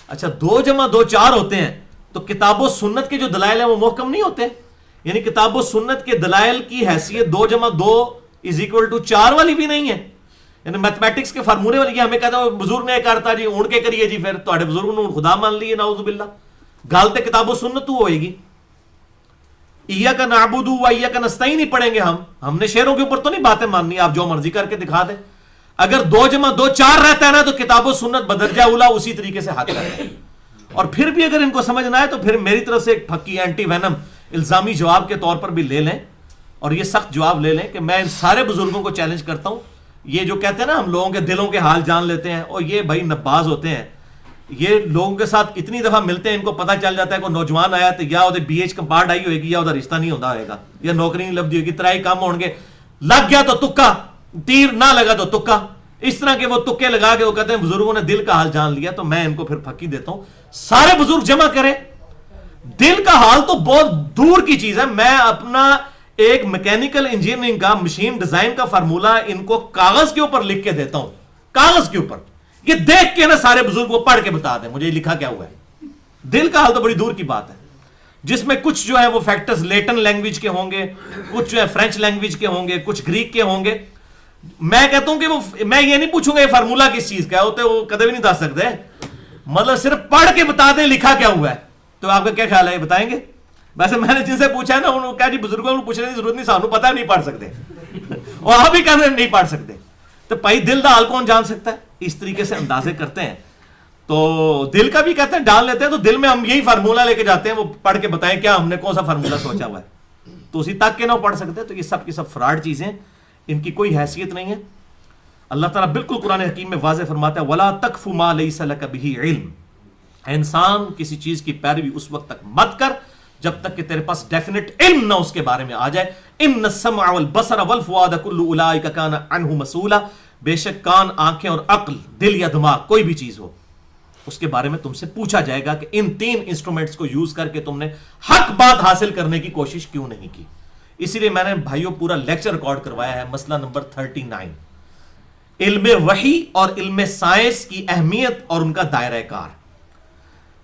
اچھا 2 + 2 4 ہوتے ہیں تو کتاب و سنت کے جو دلائل ہیں وہ محکم نہیں ہوتے. یعنی کتاب و سنت کے دلائل کی حیثیت 2 + 2 = 4 والی بھی نہیں ہے. یعنی میتھمیٹکس کے فارمولے والی ہمیں کہتا ہے بزرگ نے کرتا جی اونٹ کے کریے جی پھر تہاڈے بزرگ نے خدا مان لیے نعوذ باللہ. گل تے کتاب و سنت تو ہوئے گی. ایاک نعبد و ایاک نستعین ہی پڑھیں گے ہم نے شعروں کے اوپر تو نہیں باتیں ماننی, آپ جو مرضی کر کے دکھا دیں. اگر 2 + 2 4 رہتا ہے نا تو کتاب و سنت بدرجہ اولا اسی طریقے سے حق کرتے ہیں. اور پھر بھی اگر ان کو سمجھ نہ آئے تو پھر میری طرف سے ایک پھکی اینٹی وینم الزامی جواب کے طور پر بھی لے لیں, اور یہ سخت جواب لے لیں کہ میں ان سارے بزرگوں کو چیلنج کرتا ہوں. یہ جو کہتے ہیں نا ہم لوگوں کے دلوں کے حال جان لیتے ہیں, اور یہ بھائی نباز ہوتے ہیں. یہ لوگوں کے ساتھ اتنی دفعہ ملتے ہیں, ان کو پتہ چل جاتا ہے کوئی نوجوان آیا تو یا ادھر BH کمپارٹ آئی ہوئے گی, یا ادھر رشتہ نہیں ہوتا ہوئے گا, یا نوکری نہیں لبھی ہوگی, ترائی کام ہوں گے, لگ گیا تو تکا, تیر نہ لگا تو تکا. اس طرح کے وہ تکے لگا کے وہ کہتے ہیں بزرگوں نے دل کا حال جان لیا. تو میں ان کو پھر پھکی دیتا ہوں, سارے بزرگ جمع کریں. دل کا حال تو بہت دور کی چیز ہے. میں اپنا ایک میکینیکل انجینئرنگ کا مشین ڈیزائن کا فارمولہ ان کو کاغذ کے اوپر لکھ کے دیتا ہوں, کاغذ کے اوپر, یہ دیکھ کے نا سارے بزرگ کو پڑھ کے بتا دیں مجھے لکھا کیا ہوا ہے. دل کا حال تو بڑی دور کی بات ہے, جس میں کچھ جو ہے وہ فیکٹرز لیٹن لینگویج کے ہوں گے, کچھ جو ہے فرینچ لینگویج کے ہوں گے, کچھ گریک کے ہوں گے. میں کہتا ہوں کہ وہ میں یہ نہیں پوچھوں گا یہ فارمولہ کس چیز کا ہوتا ہے, وہ کدے بھی نہیں بتا سکتے, مطلب صرف پڑھ کے بتا دیں لکھا کیا ہوا ہے. تو آپ کا کیا خیال ہے, یہ بتائیں گے؟ ویسے میں نے جن سے پوچھا ہے نا انہوں نے کہا جی بزرگوں کو پوچھنے کی ضرورت نہیں, سانو پتہ نہیں پڑھ سکتے, اور آپ بھی کہتے ہیں نہیں پڑھ سکتے. تو بھائی دل دا حال کون جان سکتا ہے؟ اس طریقے سے اندازے کرتے ہیں. تو دل کا بھی کہتے ہیں ڈال لیتے ہیں, تو دل میں ہم یہی فارمولہ لے کے جاتے ہیں, وہ پڑھ کے بتائیں کیا ہم نے کون سا فارمولہ سوچا ہوا ہے, تو اسی تک کے نہ پڑھ سکتے. تو یہ سب کی سب فراڈ چیزیں, ان کی کوئی حیثیت نہیں ہے. اللہ تعالیٰ بالکل قرآن حکیم میں واضح فرماتا ہے وَلَا تَقْفُ مَا لَيْسَ لَكَ بِهِ عِلْمٍ, انسان کسی چیز کی پیروی اس وقت تک مت کر جب تک کہ تیرے پاس ڈیفینٹ علم نہ اس کے بارے میں آ جائے. ان السمع والبصر والفؤاد كل اولئک کان عنہ مسئولا, بے شک کان, آنکھیں اور عقل, دل یا دماغ, کوئی بھی چیز ہو, اس کے بارے میں تم سے پوچھا جائے گا کہ ان 3 انسٹرومنٹس کو یوز کر کے تم نے حق بات حاصل کرنے کی کوشش کیوں نہیں کی. اسی لیے میں نے بھائیوں پورا لیکچر ریکارڈ کروایا ہے, مسئلہ نمبر 39, علم وحی اور علم سائنس کی اہمیت اور ان کا دائرہ کار.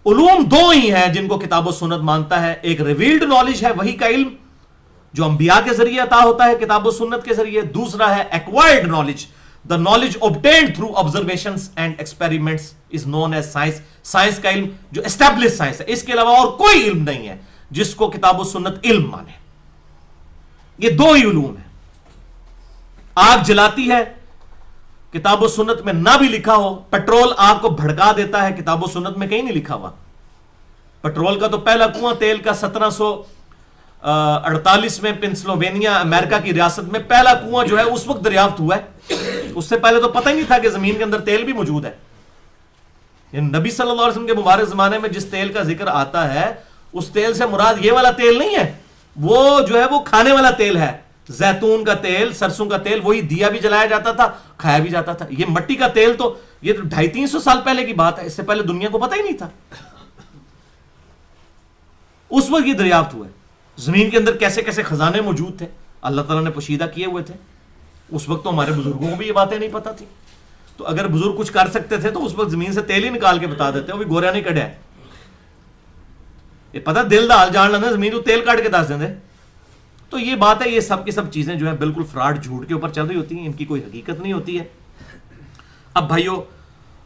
علوم 2 ہی ہیں جن کو کتاب و سنت مانتا ہے, ایک ریویلڈ نالج ہے وحی کا علم جو انبیاء کے ذریعے عطا ہوتا ہے کتاب و سنت کے ذریعے, دوسرا ہے acquired knowledge, the knowledge obtained through observations and experiments is known as science. Science کا علم جو established سائنس ہے, اس کے علاوہ اور کوئی علم نہیں ہے جس کو کتاب و سنت علم مانے. یہ 2 ہی علوم ہیں. آگ جلاتی ہے, کتاب و سنت میں نہ بھی لکھا ہو. پیٹرول آگ کو بھڑکا دیتا ہے, کتاب و سنت میں کہیں نہیں لکھا ہوا. پیٹرول کا تو پہلا کنواں تیل کا 1748 میں پنسلوینیا امریکہ کی ریاست میں پہلا کنواں جو ہے اس وقت دریافت ہوا ہے. اس سے پہلے تو پتہ ہی نہیں تھا کہ زمین کے اندر تیل بھی موجود ہے. یعنی نبی صلی اللہ علیہ وسلم کے مبارک زمانے میں جس تیل کا ذکر آتا ہے اس تیل سے مراد یہ والا تیل نہیں ہے, وہ جو ہے وہ کھانے والا تیل ہے, زیتون کا تیل, سرسوں کا تیل, وہی دیا بھی جلایا جاتا تھا, کھایا بھی جاتا تھا. یہ مٹی کا تیل تو یہ 250-300 سال پہلے کی بات ہے, اس سے پہلے دنیا کو پتہ ہی نہیں تھا. اس وقت یہ دریافت ہوا ہے. زمین کے اندر کیسے کیسے خزانے موجود تھے اللہ تعالیٰ نے پوشیدہ کیے ہوئے تھے. اس وقت تو ہمارے بزرگوں کو بھی یہ باتیں نہیں پتہ تھی. تو اگر بزرگ کچھ کر سکتے تھے تو اس وقت زمین سے تیل ہی نکال کے بتا دیتے, وہ بھی گوریا نہیں کڑیا ہے. یہ پتہ دل دا حال جان لینا, زمین تو تیل کاٹ کے دس دیں. تو یہ بات ہے, یہ سب کی سب چیزیں جو ہیں بالکل فراڈ جھوٹ کے اوپر چل رہی ہوتی ہیں, ان کی کوئی حقیقت نہیں ہوتی ہے. اب بھائیو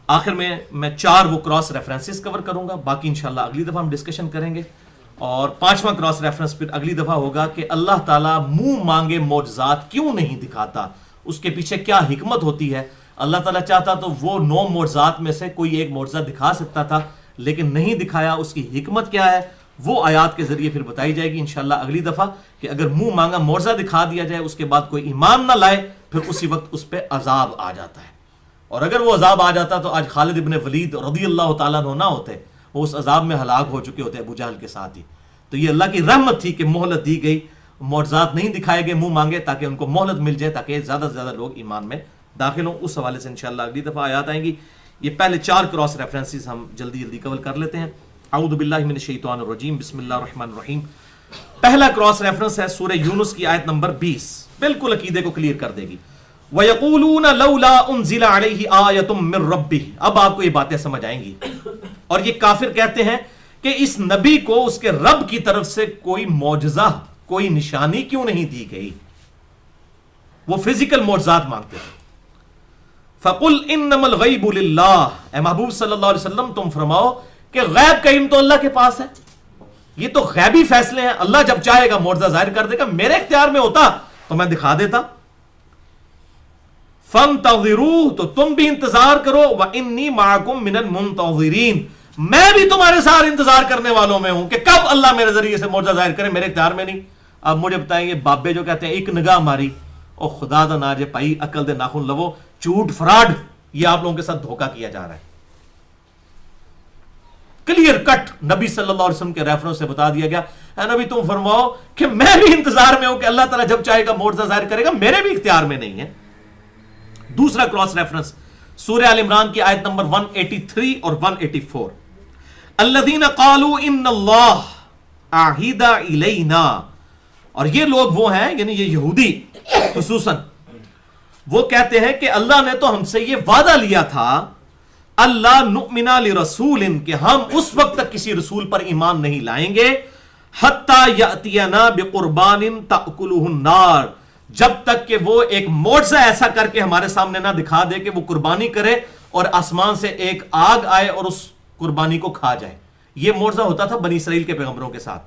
آخر میں 4 وہ کراس ریفرنسز کور کروں گا, باقی انشاءاللہ اگلی دفعہ ہم ڈسکشن کریں گے. اور 5واں کراس ریفرنس پھر اگلی دفعہ ہوگا کہ اللہ تعالیٰ منہ مانگے معجزات کیوں نہیں دکھاتا, اس کے پیچھے کیا حکمت ہوتی ہے. اللہ تعالیٰ چاہتا تو وہ 9 معجزات میں سے کوئی ایک معجزہ دکھا سکتا تھا, لیکن نہیں دکھایا. اس کی حکمت کیا ہے وہ آیات کے ذریعے پھر بتائی جائے گی انشاءاللہ اگلی دفعہ, کہ اگر منہ مانگا معجزہ دکھا دیا جائے اس کے بعد کوئی ایمان نہ لائے پھر اسی وقت اس پہ عذاب آ جاتا ہے. اور اگر وہ عذاب آ جاتا تو آج خالد ابن ولید رضی اللہ تعالیٰ عنہ نہ ہوتے, وہ اس عذاب میں ہلاک ہو چکے ہوتے ابو جہل کے ساتھ ہی. تو یہ اللہ کی رحمت تھی کہ مہلت دی گئی, معجزات نہیں دکھائے گئے منہ مانگے, تاکہ ان کو مہلت مل جائے, تاکہ زیادہ سے زیادہ لوگ ایمان میں داخل ہوں. اس حوالے سے انشاءاللہ اگلی دفعہ آیات آئیں گی. یہ پہلے 4 کراس ریفرنسز ہم جلدی کور کر لیتے ہیں. اعوذ باللہ من الشیطان الرجیم, بسم اللہ الرحمن الرحیم. پہلا کراس ریفرنس ہے سورہ یونس کی آیت نمبر 20, بالکل عقیدے کو کلیئر کر دے گی. وَيَقُولُونَ لَوْلَا أُنزِلَ عَلَيْهِ آیَةٌ مِّن رَبِّهِ. اب آپ کو یہ باتیں سمجھ آئیں گی. اور یہ کافر کہتے ہیں کہ اس نبی کو اس کے رب کی طرف سے کوئی معجزہ، کوئی نشانی کیوں نہیں دی گئی؟ وہ فزیکل معجزات مانگتے تھے. فَقُلْ إِنَّمَا الْغَيْبُ لِلَّهِ، اے محبوب صلی اللہ علیہ وسلم تم فرماؤ کہ غیب کا علم تو اللہ کے پاس ہے، یہ تو غیبی فیصلے ہیں، اللہ جب چاہے گا معجزہ ظاہر کر دے گا، میرے اختیار میں ہوتا تو میں دکھا دیتا. فَانْتَظِرُوا، تو تم بھی انتظار کرو، وَإِنِّي مَعَكُمْ مِنَ الْمُنْتَظِرِينَ، میں بھی تمہارے ساتھ انتظار کرنے والوں میں ہوں کہ کب اللہ میرے ذریعے سے معجزہ ظاہر کرے، میرے اختیار میں نہیں. اب مجھے بتائیں، یہ بابے جو کہتے ہیں ایک نگاہ ماری، او خدا دا ناجے پائی عقل دے ناخن لو، جھوٹ فراڈ، یہ آپ لوگوں کے ساتھ دھوکہ کیا جا رہا ہے. کلیئر کٹ نبی صلی اللہ علیہ وسلم کے ریفرنس سے بتا دیا گیا، اے نبی تم فرماؤ کہ میں بھی انتظار میں ہوں کہ اللہ تعالیٰ جب چاہے گا معجزہ ظاہر کرے گا، میرے بھی اختیار میں نہیں ہے. دوسرا کراس ریفرنس سورہ آل عمران کی آیت نمبر 183 اور 184، الذین قالوا ان اللہ عہد الینا، اور یہ لوگ وہ ہیں، یعنی یہ یہودی خصوصاً، وہ کہتے ہیں کہ اللہ نے تو ہم سے یہ وعدہ لیا تھا، اللہ نؤمن لرسول، کہ ہم اس وقت تک کسی رسول پر ایمان نہیں لائیں گے، حتی یأتینا بقربان تأکلہ النار، جب تک کہ وہ ایک معجزہ ایسا کر کے ہمارے سامنے نہ دکھا دے کہ وہ قربانی کرے اور آسمان سے ایک آگ آئے اور اس قربانی کو کھا جائے. یہ معجزہ ہوتا تھا بنی اسرائیل کے پیغمبروں کے ساتھ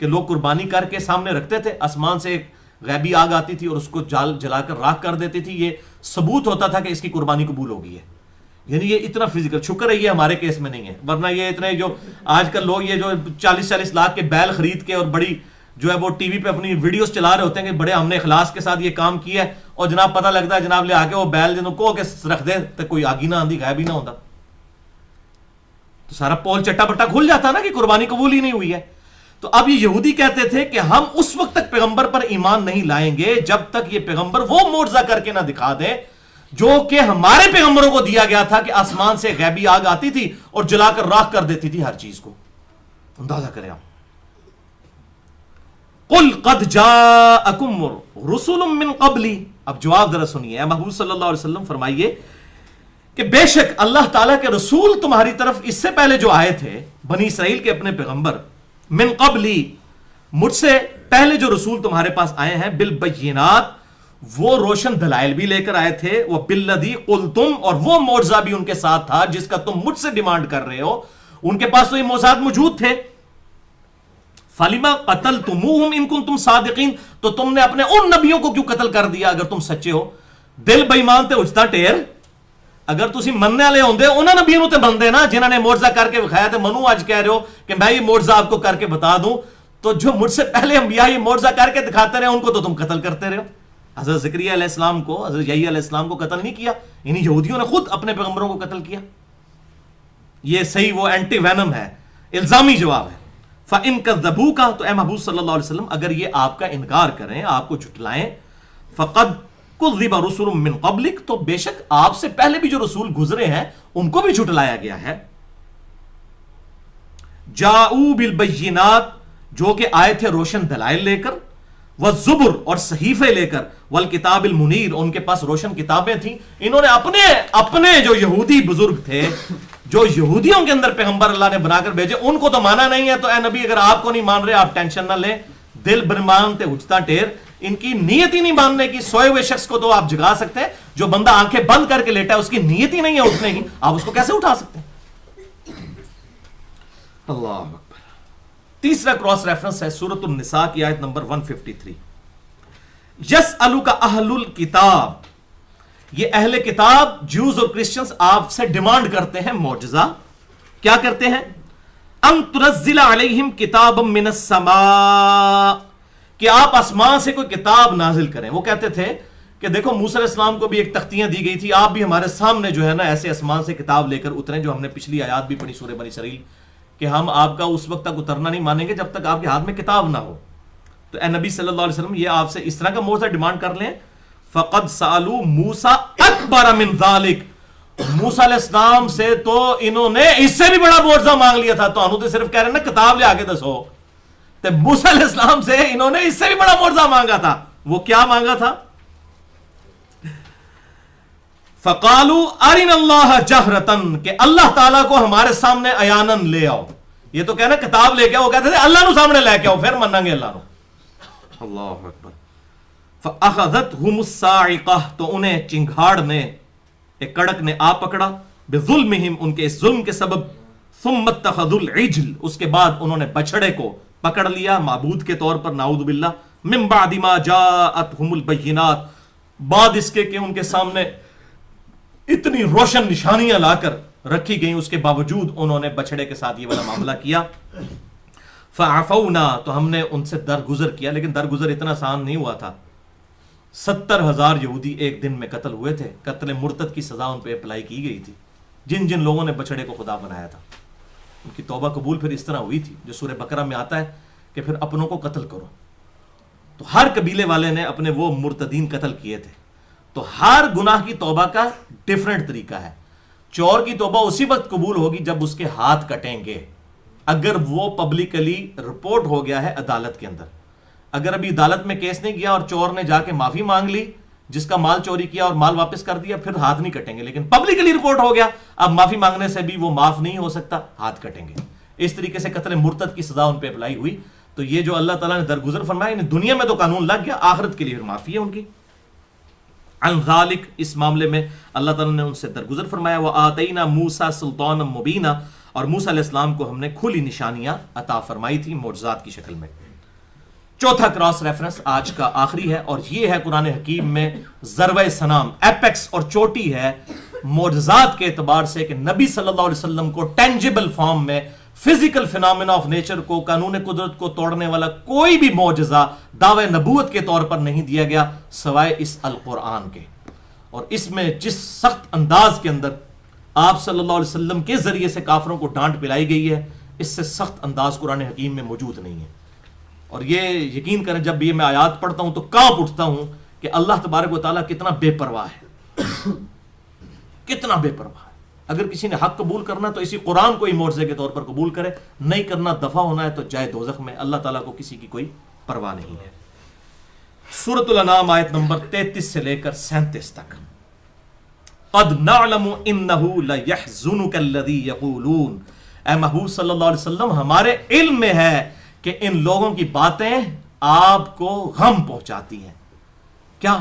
کہ لوگ قربانی کر کے سامنے رکھتے تھے، آسمان سے ایک غیبی آگ آتی تھی اور اس کو جلا کر راکھ کر دیتی تھی. یہ ثبوت ہوتا تھا کہ اس کی قربانی قبول ہو گئی ہے. یعنی یہ اتنا فزیکل، شکر ہے یہ ہمارے کیس میں نہیں ہے، ورنہ یہ اتنے جو آج کل لوگ یہ جو 40-40 لاکھ کے بیل خرید کے اور بڑی جو ہے وہ ٹی وی پہ اپنی ویڈیوز چلا رہے ہوتے ہیں کہ بڑے ہم نے اخلاص کے ساتھ یہ کام کیا ہے، اور جناب پتہ لگتا ہے جناب لے آ کے وہ بیل جنہوں کو کے رکھ دے تو کوئی آگی نہ آندھی، غائب ہی نہ ہوتا، تو سارا پول چٹا پٹا کھل جاتا نا کہ قربانی قبول ہی نہیں ہوئی ہے. تو اب یہ یہودی کہتے تھے کہ ہم اس وقت تک پیغمبر پر ایمان نہیں لائیں گے جب تک یہ پیغمبر وہ معجزہ کر کے نہ دکھا دے جو کہ ہمارے پیغمبروں کو دیا گیا تھا، کہ آسمان سے غیبی آگ آتی تھی اور جلا کر راکھ کر دیتی تھی ہر چیز کو. اندازہ کریں آپ. قل قد جاءکم رسول من قبلی، اب جواب ذرا سنیے، اے محبوب صلی اللہ علیہ وسلم فرمائیے کہ بے شک اللہ تعالیٰ کے رسول تمہاری طرف اس سے پہلے جو آئے تھے، بنی اسرائیل کے اپنے پیغمبر، من قبلی، مجھ سے پہلے جو رسول تمہارے پاس آئے ہیں، بالبینات، وہ روشن دلائل بھی لے کر آئے تھے، وہ بالذی قلتم، اور وہ معجزہ بھی ان کے ساتھ تھا جس کا تم مجھ سے ڈیمانڈ کر رہے ہو. ان کے پاس تو یہ معجزات موجود تھے. فَلِمَا قَتَلْتُمُوهُمْ إِن كُنتُمْ صَادِقِينَ، تو تم نے اپنے ان نبیوں کو کیوں قتل کر دیا اگر تم سچے ہو؟ دل بے ایمان تے اجتا ٹیر، اگر تسی مننے والے ہوندے انہاں نبیوں تے بندے نا جنہاں نے معجزہ کر کے دکھایا تے منو اج کہہ رہے ہو کہ میں یہ معجزہ آپ کو کر کے بتا دوں، تو جو مجھ سے پہلے انبیاء یہ معجزہ کر کے دکھاتے رہے ان کو تو تم قتل کرتے رہے ہو. حضرت زکریا علیہ السلام کو، حضرت یحییٰ علیہ السلام کو قتل نہیں کیا، یعنی یہودیوں نے خود اپنے پیغمبروں کو قتل کیا. یہ صحیح وہ اینٹی وینم ہے، الزامی جواب ہے. فَإِن كَذَّبُوكَ، تو اے محبوب صلی اللہ علیہ وسلم اگر یہ آپ کا انکار کریں، آپ کو جھٹلائیں، فَقَدْ كُذِّبَ رُسُلٌ مِّن قَبْلِكَ، تو بے شک آپ سے پہلے بھی جو رسول گزرے ہیں ان کو بھی جھٹلایا گیا ہے. جَاءُوا بِالْبَيِّنَاتِ، جو کہ آئے تھے روشن دلائل لے کر، وَالزُّبُرْ، اور صحیفے لے کر، وَالْكِتَابِ الْمُنِيرِ، ان کے پاس روشن کتابیں تھیں. انہوں نے اپنے جو یہودی بزرگ تھے، جو یہودیوں کے اندر پیغمبر اللہ نے بنا کر بھیجے، ان کو تو مانا نہیں ہے. تو اے نبی اگر آپ کو نہیں مان رہے آپ ٹینشن نہ لیں، دل برمان تے اجتا ٹیر. ان کی نیت ہی نہیں ماننے کی. سوئے ہوئے شخص کو تو آپ جگا سکتے ہیں، جو بندہ آنکھیں بند کر کے لیٹا ہے اس کی نیت ہی نہیں ہے اٹھنے کی، آپ اس کو کیسے اٹھا سکتے ہیں؟ اللہ اکبر. تیسرا کراس ریفرنس ہے سورۃ النساء کی آیت نمبر 153. یسألک اہل الکتاب، یہ اہل کتاب جوز اور کرسچنز آپ سے ڈیمانڈ کرتے ہیں معجزہ. کیا کرتے ہیں؟ ان تنزل علیہم کتابا من السماء، کہ آپ آسمان سے کوئی کتاب نازل کریں. وہ کہتے تھے کہ دیکھو موسیٰ علیہ السلام کو بھی ایک تختیاں دی گئی تھی، آپ بھی ہمارے سامنے جو ہے نا ایسے آسمان سے کتاب لے کر اتریں، جو ہم نے پچھلی آیات بھی پڑھی سورہ بنی اسرائیل، کہ ہم آپ کا اس وقت تک اترنا نہیں مانیں گے جب تک آپ کے ہاتھ میں کتاب نہ ہو. تو اے نبی صلی اللہ علیہ وسلم یہ آپ سے اس طرح کا معجزہ ڈیمانڈ کر لیں. فقد سالو موسیٰ اکبر من ذالک، موسیٰ علیہ السلام سے تو انہوں نے اس سے بھی بڑا معجزہ مانگ لیا تھا. تو انہوں تو صرف کہہ رہے ہیں نا کتاب لے آگے دسو. تو موسیٰ علیہ السلام سے انہوں نے اس سے بھی بڑا معجزہ مانگا تھا. وہ کیا مانگا تھا؟ فقالوا ارنا اللہ جہرتن، کہ اللہ تعالیٰ کو ہمارے سامنے عیانن لے آؤ. یہ تو کہنا کتاب لے کے آؤ، وہ کہتے تھے اللہ نو سامنے لے کے آؤ پھر منیں گے اللہ نو. اللہ اکبر. فاخذتهم الصاعقہ، تو انہیں چنگھاڑ نے، ایک کڑک نے آ پکڑا، بظلمہم، ان کے اس ظلم کے سبب، ثم اتخذوا العجل، اس کے بعد انہوں نے بچڑے کو پکڑ لیا معبود کے طور پر، نعوذ باللہ، من بعد ما جاءتهم البینات، بعد اس کے کہ ان کے سامنے اتنی روشن نشانیاں لا کر رکھی گئیں، اس کے باوجود انہوں نے بچڑے کے ساتھ یہ والا معاملہ کیا. فعفونا، تو ہم نے ان سے درگزر کیا، لیکن درگزر اتنا آسان نہیں ہوا تھا. 70,000 یہودی ایک دن میں قتل ہوئے تھے. قتل مرتد کی سزا ان پہ اپلائی کی گئی تھی جن جن لوگوں نے بچڑے کو خدا بنایا تھا. ان کی توبہ قبول پھر اس طرح ہوئی تھی جو سورہ بقرہ میں آتا ہے کہ پھر اپنوں کو قتل کرو. تو ہر قبیلے والے نے اپنے وہ مرتدین قتل کیے تھے. تو ہر گناہ کی توبہ کا ڈیفرنٹ طریقہ ہے. چور کی توبہ اسی وقت قبول ہوگی جب اس کے ہاتھ کٹیں گے، اگر وہ پبلکلی رپورٹ ہو گیا ہے عدالت کے اندر. اگر ابھی عدالت میں کیس نہیں گیا اور چور نے جا کے معافی مانگ لی، جس کا مال چوری کیا اور مال واپس کر دیا، پھر ہاتھ نہیں کٹیں گے. لیکن پبلکلی رپورٹ ہو گیا، اب معافی مانگنے سے بھی وہ معاف نہیں ہو سکتا، ہاتھ کٹیں گے. اس طریقے سے قتل مرتد کی سزا ان پہ اپلائی ہوئی. تو یہ جو اللہ تعالیٰ نے درگزر فرمایا، یعنی دنیا میں تو قانون لگ گیا، آخرت کے لیے پھر معافی ہے ان کی. عن ذالک، اس معاملے میں اللہ تعالیٰ نے ان سے درگزر فرمایا. وآتینا موسیٰ سلطانا مبینا، اور موسیٰ علیہ السلام کو ہم نے کھلی نشانیاں عطا فرمائی تھی معجزات کی شکل میں. چوتھا کراس ریفرنس آج کا آخری ہے، اور یہ ہے قرآن حکیم میں ضربہ سنام، ایپیکس اور چوٹی ہے معجزات کے اعتبار سے، کہ نبی صلی اللہ علیہ وسلم کو ٹینجیبل فارم میں، فزیکل فینامنا آف نیچر کو، قانون قدرت کو توڑنے والا کوئی بھی معجزہ دعوی نبوت کے طور پر نہیں دیا گیا سوائے اس القرآن کے. اور اس میں جس سخت انداز کے اندر آپ صلی اللہ علیہ وسلم کے ذریعے سے کافروں کو ڈانٹ پلائی گئی ہے، اس سے سخت انداز قرآن حکیم میں موجود نہیں ہے. اور یہ یقین کریں جب یہ میں آیات پڑھتا ہوں تو کانپ اٹھتا ہوں کہ اللہ تبارک و تعالیٰ کتنا بے پرواہ ہے، کتنا بے پرواہ ہے. اگر کسی نے حق قبول کرنا تو اسی قرآن کو ہی معجزے کے طور پر قبول کرے، نہیں کرنا دفع ہونا ہے تو جائے دوزخ میں. اللہ تعالیٰ کو کسی کی کوئی پرواہ نہیں ہے. سورۃ الانعام آیت نمبر 33 سے لے کر 37 تک. قد نعلم انہ لیحزنک الذی یقولون، اے محبوب صلی اللہ علیہ وسلم، ہمارے علم میں ہے کہ ان لوگوں کی باتیں آپ کو غم پہنچاتی ہیں. کیا؟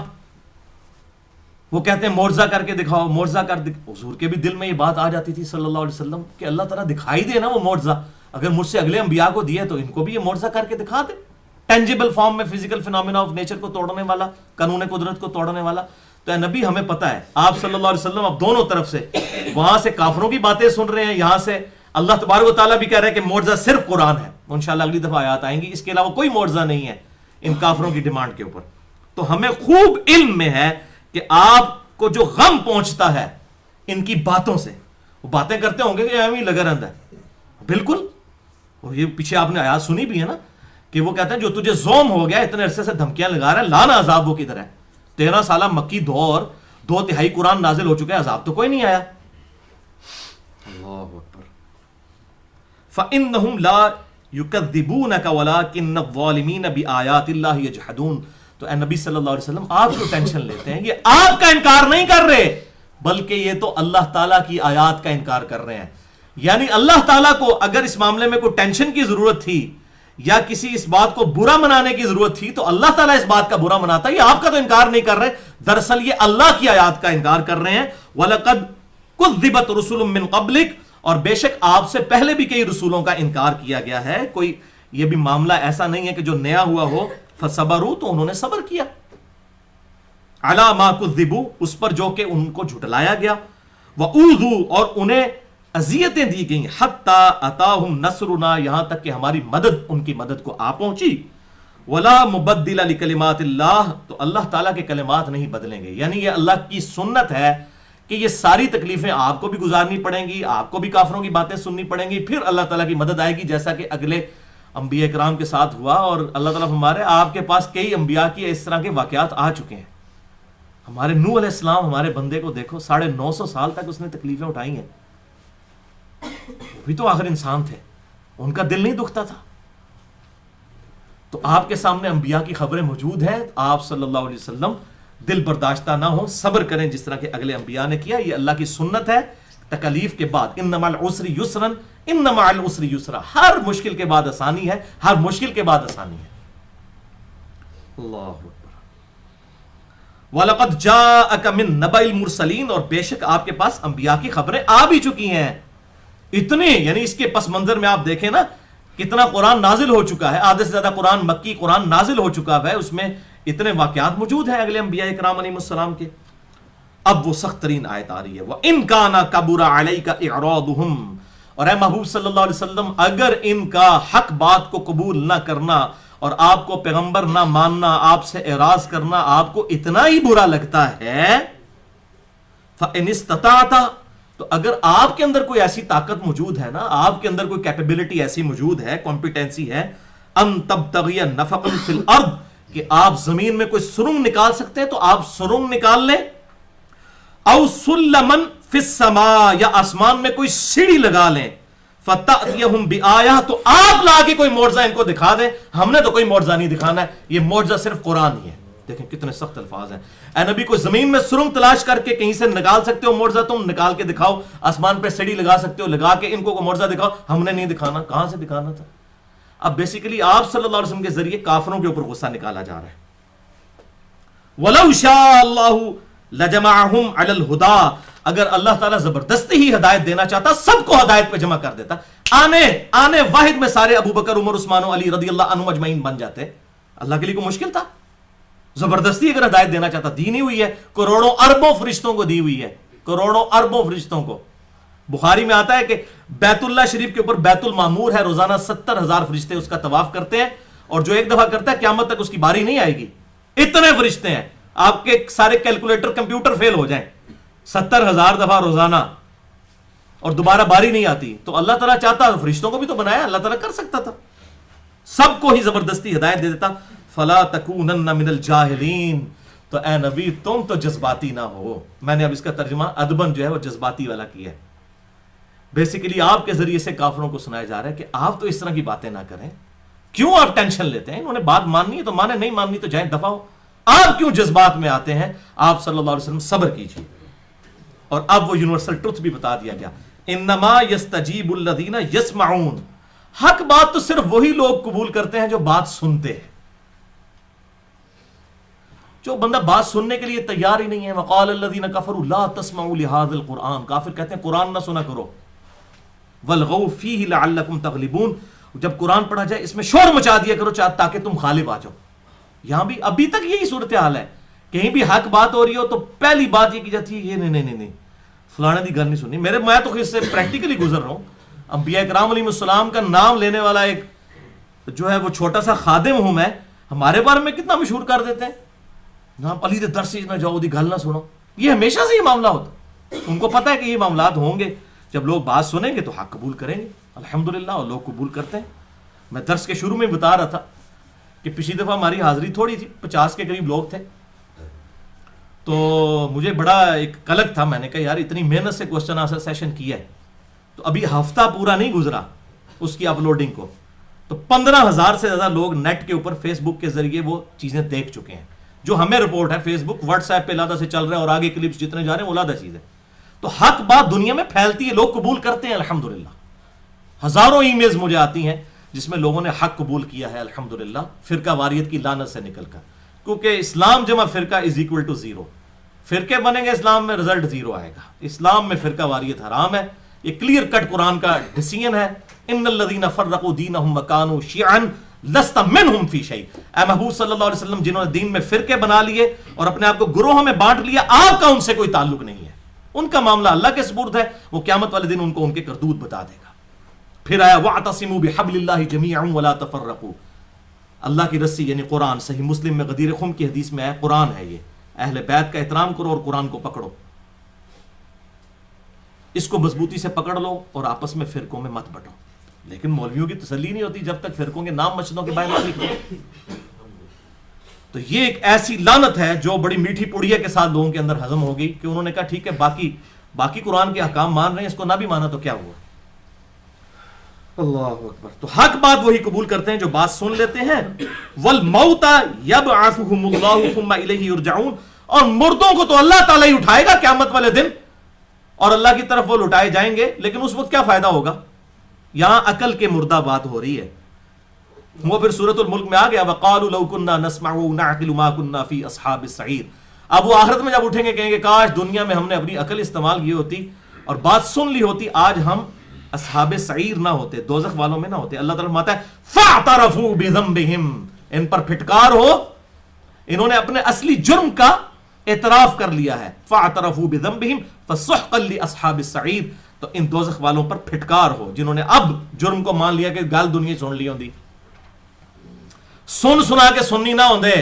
وہ کہتے ہیں معجزہ کر کے دکھاؤ، معجزہ کر حضور کے بھی دل میں یہ بات آ جاتی تھی صلی اللہ علیہ وسلم کہ اللہ تعالیٰ دکھائی دے نا وہ معجزہ. اگر مجھ سے اگلے انبیاء کو دیے تو ان کو بھی یہ معجزہ کر کے دکھا دے، ٹینجیبل فارم میں، فزیکل فینامنا آف نیچر کو توڑنے والا، قانون قدرت کو توڑنے والا. تو اے نبی ہمیں پتہ ہے آپ صلی اللہ علیہ وسلم اب دونوں طرف سے، وہاں سے کافروں کی باتیں سن رہے ہیں، یہاں سے اللہ تبارک و تعالیٰ بھی کہہ رہے ہیں کہ معجزہ صرف قرآن ہے. انشاءاللہ اگلی دفعہ آیات آئیں گی، اس کے علاوہ کوئی معجزہ نہیں ہے ان کافروں کی ڈیمانڈ کے اوپر. تو ہمیں خوب علم میں ہے کہ آپ کو جو غم پہنچتا ہے ان کی باتوں سے، وہ باتیں کرتے ہوں گے کہ ایویں لگا رہتا ہے. بالکل، اور یہ پیچھے آپ نے آیات سنی بھی ہے نا کہ وہ کہتے ہیں جو تجھے زوم ہو گیا، اتنے عرصے سے دھمکیاں لگا رہا ہے، لانا عذاب وہ کدھر ہے. 13 سالہ مکی دور، 2/3 قرآن نازل ہو چکا ہے، عذاب تو کوئی نہیں آیا. اللہ اکبر. فَإِنَّهُمْ لَا يُكَذِّبُونَكَ وَلَكِنَّ الظَّالِمِينَ بِآيَاتِ اللَّهِ يَجْحَدُونَ. تو اے نبی صلی اللہ علیہ وسلم آپ جو ٹینشن لیتے ہیں، یہ آپ کا انکار نہیں کر رہے، بلکہ یہ تو اللہ تعالیٰ کی آیات کا انکار کر رہے ہیں. یعنی اللہ تعالیٰ کو اگر اس معاملے میں کوئی ٹینشن کی ضرورت تھی یا کسی اس بات کو برا منانے کی ضرورت تھی تو اللہ تعالیٰ اس بات کا برا مناتا. یہ آپ کا تو انکار نہیں کر رہے، دراصل یہ اللہ کی آیات کا انکار کر رہے ہیں. وَلَقَدْ كُذِّبَتْ رُسُلٌ مِّن قَبْلِكَ، اور بے شک آپ سے پہلے بھی کئی رسولوں کا انکار کیا گیا ہے. کوئی یہ بھی معاملہ ایسا نہیں ہے کہ جو نیا ہوا ہو. فَصَبَرُوا، تو انہوں نے صبر کیا، عَلَى مَا كُذِّبُوا، اس پر جو کہ ان کو جھٹلایا گیا. وَأُوذُوا، اور انہیں اذیتیں دی گئیں. حَتَّى أَتَاهُمْ نَصْرُنَا، یہاں تک کہ ہماری مدد ان کی مدد کو آ پہنچی. وَلَا مُبَدِّلَ لِكَلِمَاتِ اللَّهِ، تو اللہ تعالیٰ کے کلمات نہیں بدلیں گے. یعنی یہ اللہ کی سنت ہے کہ یہ ساری تکلیفیں آپ کو بھی گزارنی پڑیں گی، آپ کو بھی کافروں کی باتیں سننی پڑیں گی، پھر اللہ تعالیٰ کی مدد آئے گی، جیسا کہ اگلے انبیاء کرام کے ساتھ ہوا. اور اللہ تعالیٰ ہمارے آپ کے پاس کئی انبیاء کی اس طرح کے واقعات آ چکے ہیں. ہمارے نوح علیہ السلام، ہمارے بندے کو دیکھو، 950 سال تک اس نے تکلیفیں اٹھائی ہیں. وہ بھی تو آخر انسان تھے، ان کا دل نہیں دکھتا تھا. تو آپ کے سامنے انبیاء کی خبریں موجود ہیں، آپ صلی اللہ علیہ وسلم دل برداشتہ نہ ہو، صبر کریں جس طرح کہ اگلے انبیاء نے کیا. یہ اللہ کی سنت ہے، تکلیف کے بعد ان مع العسر یسرا ان مع العسر یسرا، ہر مشکل کے بعد آسانی ہے، ہر مشکل کے بعد آسانی ہے. اللہ اکبر. وَلَقَدْ جَاءَكَ مِن نَبَإِ الْمُرْسَلِينَ، اور بے شک آپ کے پاس انبیاء کی خبریں آ بھی چکی ہیں. اتنے یعنی اس کے پس منظر میں آپ دیکھیں نا کتنا قرآن نازل ہو چکا ہے، آدھے سے زیادہ قرآن مکی قرآن نازل ہو چکا ہے، اس میں اتنے واقعات موجود ہیں اگلے انبیاء کرام علیہ السلام کے. اب وہ سخت ترین آیت آ رہی ہے، وَإِن كَانَ كَبُرَ عَلَيْكَ إِعْرَاضُهُمْ، اور اے محبوب صلی اللہ علیہ وسلم اگر ان کا حق بات کو قبول نہ کرنا اور آپ کو پیغمبر نہ ماننا، آپ سے اعراض کرنا آپ کو اتنا ہی برا لگتا ہے، فَإِنِ اسْتَطَعْتَ، تو اگر آپ کے اندر کوئی ایسی طاقت موجود ہے نا، آپ کے اندر کوئی کیپیبلٹی ایسی موجود ہے، کمپیٹنسی ہے، ان تبتغی نفقا فی الارض، کہ آپ زمین میں کوئی سرنگ نکال سکتے ہیں تو آپ سرنگ نکال لیں، او سلمن فی السماء، یا آسمان میں کوئی سیڑھی لگا لیں، فتأتیہم بآیہ، تو آپ لا کے کوئی معجزہ ان کو دکھا دیں. ہم نے تو کوئی معجزہ نہیں دکھانا ہے، یہ معجزہ صرف قرآن ہی ہے. دیکھیں کتنے سخت الفاظ ہیں. اے نبی کوئی زمین میں سرنگ تلاش کر کے کہیں سے نکال سکتے ہو معجزہ، تم نکال کے دکھاؤ. آسمان پہ سیڑھی لگا سکتے ہو، لگا کے ان کو کوئی معجزہ دکھاؤ. ہم نے نہیں دکھانا، کہاں سے دکھانا تھا؟ اب بیسیکلی آپ صلی اللہ علیہ وسلم کے ذریعے کافروں کے اوپر غصہ نکالا جا رہا ہے. وَلَوْ شَاءَ اللَّهُ لَجَمَعَهُمْ عَلَى الْهُدَى، اگر اللہ تعالیٰ زبردستی ہی ہدایت دینا چاہتا سب کو ہدایت پہ جمع کر دیتا، آنے واحد میں سارے ابو بکر عمر عثمان و علی رضی اللہ عنہم اجمعین بن جاتے. اللہ کے لیے کوئی مشکل تھا؟ زبردستی اگر ہدایت دینا چاہتا، دی نہیں ہوئی ہے، کروڑوں اربوں فرشتوں کو دی ہوئی ہے، کروڑوں اربوں فرشتوں کو. بخاری میں آتا ہے کہ بیت اللہ شریف کے اوپر بیت المعمور ہے، روزانہ 70,000 فرشتے اس کا طواف کرتے ہیں، اور جو ایک دفعہ کرتا ہے قیامت تک اس کی باری نہیں آئے گی. اتنے فرشتے ہیں، آپ کے سارے کیلکولیٹر کمپیوٹر فیل ہو جائیں، 70,000 دفعہ روزانہ، اور دوبارہ باری نہیں آتی. تو اللہ تعالیٰ چاہتا، فرشتوں کو بھی تو بنایا، اللہ تعالیٰ کر سکتا تھا، سب کو ہی زبردستی ہدایت دے دیتا. فلا تکونن من الجاہلین، تو اے نبی تم تو جذباتی نہ ہو. میں نے اب اس کا ترجمہ ادبن جو ہے وہ جذباتی والا کیا ہے. بیسیکلی آپ کے ذریعے سے کافروں کو سنایا جا رہا ہے کہ آپ تو اس طرح کی باتیں نہ کریں. کیوں آپ ٹینشن لیتے ہیں؟ انہوں نے بات ماننی ہے تو مانے، نہیں ماننی تو جائیں دفع ہو. آپ کیوں جذبات میں آتے ہیں؟ آپ صلی اللہ علیہ وسلم صبر کیجیے. اور اب وہ یونیورسل ٹروتھ بھی بتا دیا گیا، انما یستجیب الذین یسمعون، حق بات تو صرف وہی لوگ قبول کرتے ہیں جو بات سنتے ہیں. جو بندہ بات سننے کے لیے تیار ہی نہیں ہے، وقال الذین کفروا لا تسمعوا لهذا القرآن، کافر کہتے ہیں قرآن نہ سنا کرو، والغوا فیہ لعلکم تغلبون، جب قرآن پڑھا جائے اس میں شور مچا دیا کرو تاکہ تم غالب آ جاؤ. یہاں بھی ابھی تک یہی صورتحال ہے، کہیں بھی حق بات ہو رہی ہو تو پہلی بات یہ کی جاتی ہے، یہ نہیں فلانے دی گل نہیں سننی. میں تو اس سے پریکٹیکلی گزر رہا ہوں. انبیاء کرام علیہ السلام کا نام لینے والا ایک جو ہے وہ چھوٹا سا خادم ہوں میں، ہمارے بارے میں کتنا مشہور کر دیتے ہیں، نہ علی دے درس نہ جاؤ، دی گل نہ سنو. یہ ہمیشہ سے یہ معاملہ ہوتا، ان کو پتہ ہے کہ یہ معاملات ہوں گے. جب لوگ بات سنیں گے تو حق قبول کریں گے، الحمدللہ، اور لوگ قبول کرتے ہیں. میں درس کے شروع میں بتا رہا تھا کہ پچھلی دفعہ ہماری حاضری تھوڑی تھی، 50 کے قریب لوگ تھے، تو مجھے بڑا ایک کلک تھا. میں نے کہا یار اتنی محنت سے کوسچن آنسر سیشن کیا ہے، تو ابھی ہفتہ پورا نہیں گزرا اس کی اپلوڈنگ کو، تو 15,000 سے زیادہ لوگ نیٹ کے اوپر فیس بک کے ذریعے وہ چیزیں دیکھ چکے ہیں. جو ہمیں رپورٹ ہے فیس بک واٹس ایپ پہ علیحدہ سے چل رہا ہے، اور آگے کلپس جتنے جا رہے ہیں وہ علیحدہ چیز ہے. تو حق بات دنیا میں پھیلتی ہے، لوگ قبول کرتے ہیں الحمدللہ. ہزاروں ای میلز مجھے آتی ہیں جس میں لوگوں نے حق قبول کیا ہے الحمدللہ، فرقہ واریت کی لعنت سے نکل کر. کیونکہ اسلام جمع فرقہ از اکول ٹو 0. فرقے بنیں گے اسلام میں، رزلٹ 0 آئے گا. اسلام میں فرقہ واریت حرام ہے، یہ کلیئر کٹ قرآن کا ڈیسیژن ہے. ان الذین فرقوا دینہم وکانوا شیعا لست منہم فی شیء. اے محبوب صلی اللہ علیہ وسلم جنہوں نے دین میں فرقے بنا لیے اور اپنے آپ کو گروہوں میں بانٹ لیا، آپ کا ان سے کوئی تعلق نہیں ہے. ان کا معاملہ اللہ کے سپرد ہے، وہ قیامت والے دن ان کو ان کے کردوت بتا دے گا. پھر آیا وَاعْتَصِمُوا بِحَبْلِ اللَّهِ جَمِيعًا وَلَا تَفَرَّقُوا. اللہ کی رسی یعنی قرآن، صحیح مسلم میں غدیر خم کی حدیث میں ہے، قرآن ہے یہ، اہل بیت کا احترام کرو اور قرآن کو پکڑو، اس کو مضبوطی سے پکڑ لو اور آپس میں فرقوں میں مت بٹو. لیکن مولویوں کی تسلی نہیں ہوتی جب تک فرقوں کے نام مسجدوں کے باہر نہ لکھو. تو یہ ایک ایسی لعنت ہے جو بڑی میٹھی پڑیا کے ساتھ لوگوں کے اندر ہضم ہو گئی کہ انہوں نے کہا ٹھیک ہے باقی قرآن کے احکام مان رہے ہیں، اس کو نہ بھی مانا تو کیا ہوا. اللہ اکبر. تو حق بات وہی قبول کرتے ہیں جو بات سن لیتے ہیں. والموت یبعثهم اللہ ثم الیہ یرجعون، اور مردوں کو تو اللہ تعالیٰ ہی اٹھائے گا قیامت والے دن، اور اللہ کی طرف وہ لٹائے جائیں گے، لیکن اس وقت کیا فائدہ ہوگا؟ یہاں عقل کے مردہ بات ہو رہی ہے. وہ پھر سورۃ الملک میں آ گیا وَقَالُوا لَوْ كُنَّا نَسْمَعُ وَنَعْقِلُ مَا كُنَّا فِي أَصْحَابِ السَّعِيرِ. اب وہ آخرت میں جب اٹھیں گے کہیں گے کاش دنیا میں ہم نے اپنی عقل استعمال کی ہوتی اور بات سن لی ہوتی، آج ہم اصحاب سعیر نہ ہوتے، دوزخ والوں میں نہ ہوتے. اللہ تعالیٰ فرماتا ہے فَاعْتَرَفُوا بِذَنبِهِمْ، ان پر پھٹکار ہو، انہوں نے اپنے اصلی جرم کا اعتراف کر لیا ہے. فَاعْتَرَفُوا بِذَنبِهِمْ فَسُحْقًا لِأَصْحَابِ السَّعِيرِ، تو ان دوزخ والوں پر پھٹکار ہو جنہوں نے اب جرم کو مان لیا کہ گل دنیا سن لی ہوندی. سن سنا کے سننی نہ ہوندے،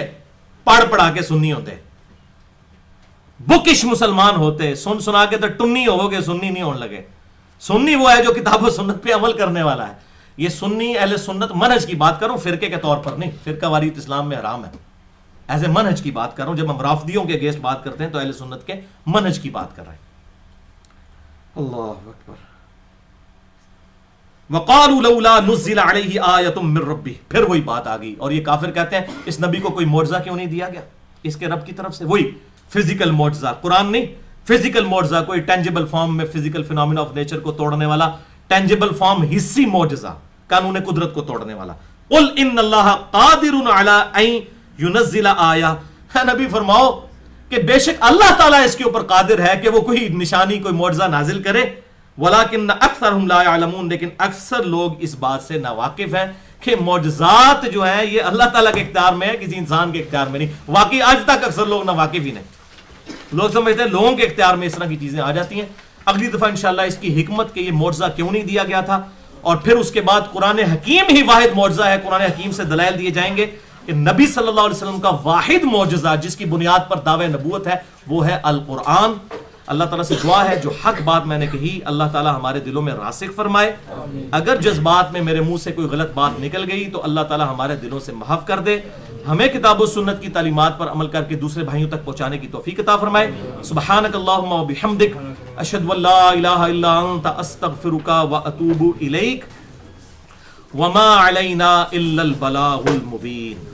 پڑھ پڑھا کے سننی ہوندے. بکش مسلمان ہوتے، سن سنا کے تو ٹنی ہو گے، سنی نہیں ہون لگے. سنی وہ ہے جو کتاب و سنت پہ عمل کرنے والا ہے. یہ سنی اہل سنت منہج کی بات کروں، فرقے کے طور پر نہیں. فرقہ واریت اسلام میں حرام ہے. ایز اے منہج کی بات کر رہا ہوں. جب ہم رافضیوں کے اگینسٹ بات کرتے ہیں تو اہل سنت کے منہج کی بات کر رہے ہیں. اللہ اکبر. وَقَالُوا لَوْلَا نُزِّلَ عَلَيْهِ آيَةٌ مِّن رَبِّهِ. پھر وہی بات آ گئی اور یہ کافر کہتے ہیں اس نبی کو کوئی معجزہ کیوں نہیں دیا گیا اس کے رب کی طرف سے. وہی فزیکل معجزہ، قرآن نہیں، فزیکل معجزہ، کوئی ٹینجیبل فارم میں فزیکل فینومینا آف نیچر کو توڑنے والا، ٹینجیبل فارم حصی معجزہ، قانون قدرت کو توڑنے والا. قُلْ إِنَّ اللَّهَ قَادِرٌ عَلَىٰ أَن يُنَزِّلَ آیَةً. نبی فرماؤ کہ بے شک اللہ تعالیٰ اس کے اوپر قادر ہے کہ وہ کوئی نشانی، کوئی معجزہ نازل کرے. وَلَٰكِنَّ أَكْثَرَهُمْ لَا يَعْلَمُونَ، لیکن اکثر لوگ اس بات سے ناواقف ہیں کہ معجزات جو ہیں یہ اللہ تعالیٰ کے اختیار میں ہے، کسی انسان کے اختیار میں نہیں. واقعی آج تک اکثر لوگ ناواقف ہی نہیں. لوگ سمجھتے ہیں لوگوں کے اختیار میں اس طرح کی چیزیں آ جاتی ہیں. اگلی دفعہ انشاءاللہ اس کی حکمت کہ یہ معجزہ کیوں نہیں دیا گیا تھا، اور پھر اس کے بعد قرآن حکیم ہی واحد معجزہ ہے. قرآن حکیم سے دلائل دیے جائیں گے کہ نبی صلی اللہ علیہ وسلم کا واحد معجزہ جس کی بنیاد پر دعوی نبوت ہے وہ ہے القرآن. اللہ تعالیٰ سے دعا ہے جو حق بات میں نے کہی اللہ تعالیٰ ہمارے دلوں میں راسخ فرمائے. اگر جذبات میں میرے منہ سے کوئی غلط بات نکل گئی تو اللہ تعالیٰ ہمارے دلوں سے محو کر دے. ہمیں کتاب و سنت کی تعلیمات پر عمل کر کے دوسرے بھائیوں تک پہنچانے کی توفیق عطا فرمائے. سبحانک اللہم و بحمدک، اشہد ان لا الہ الا انت، استغفرک و اتوب الیک، وما علینا الا البلاغ المبین.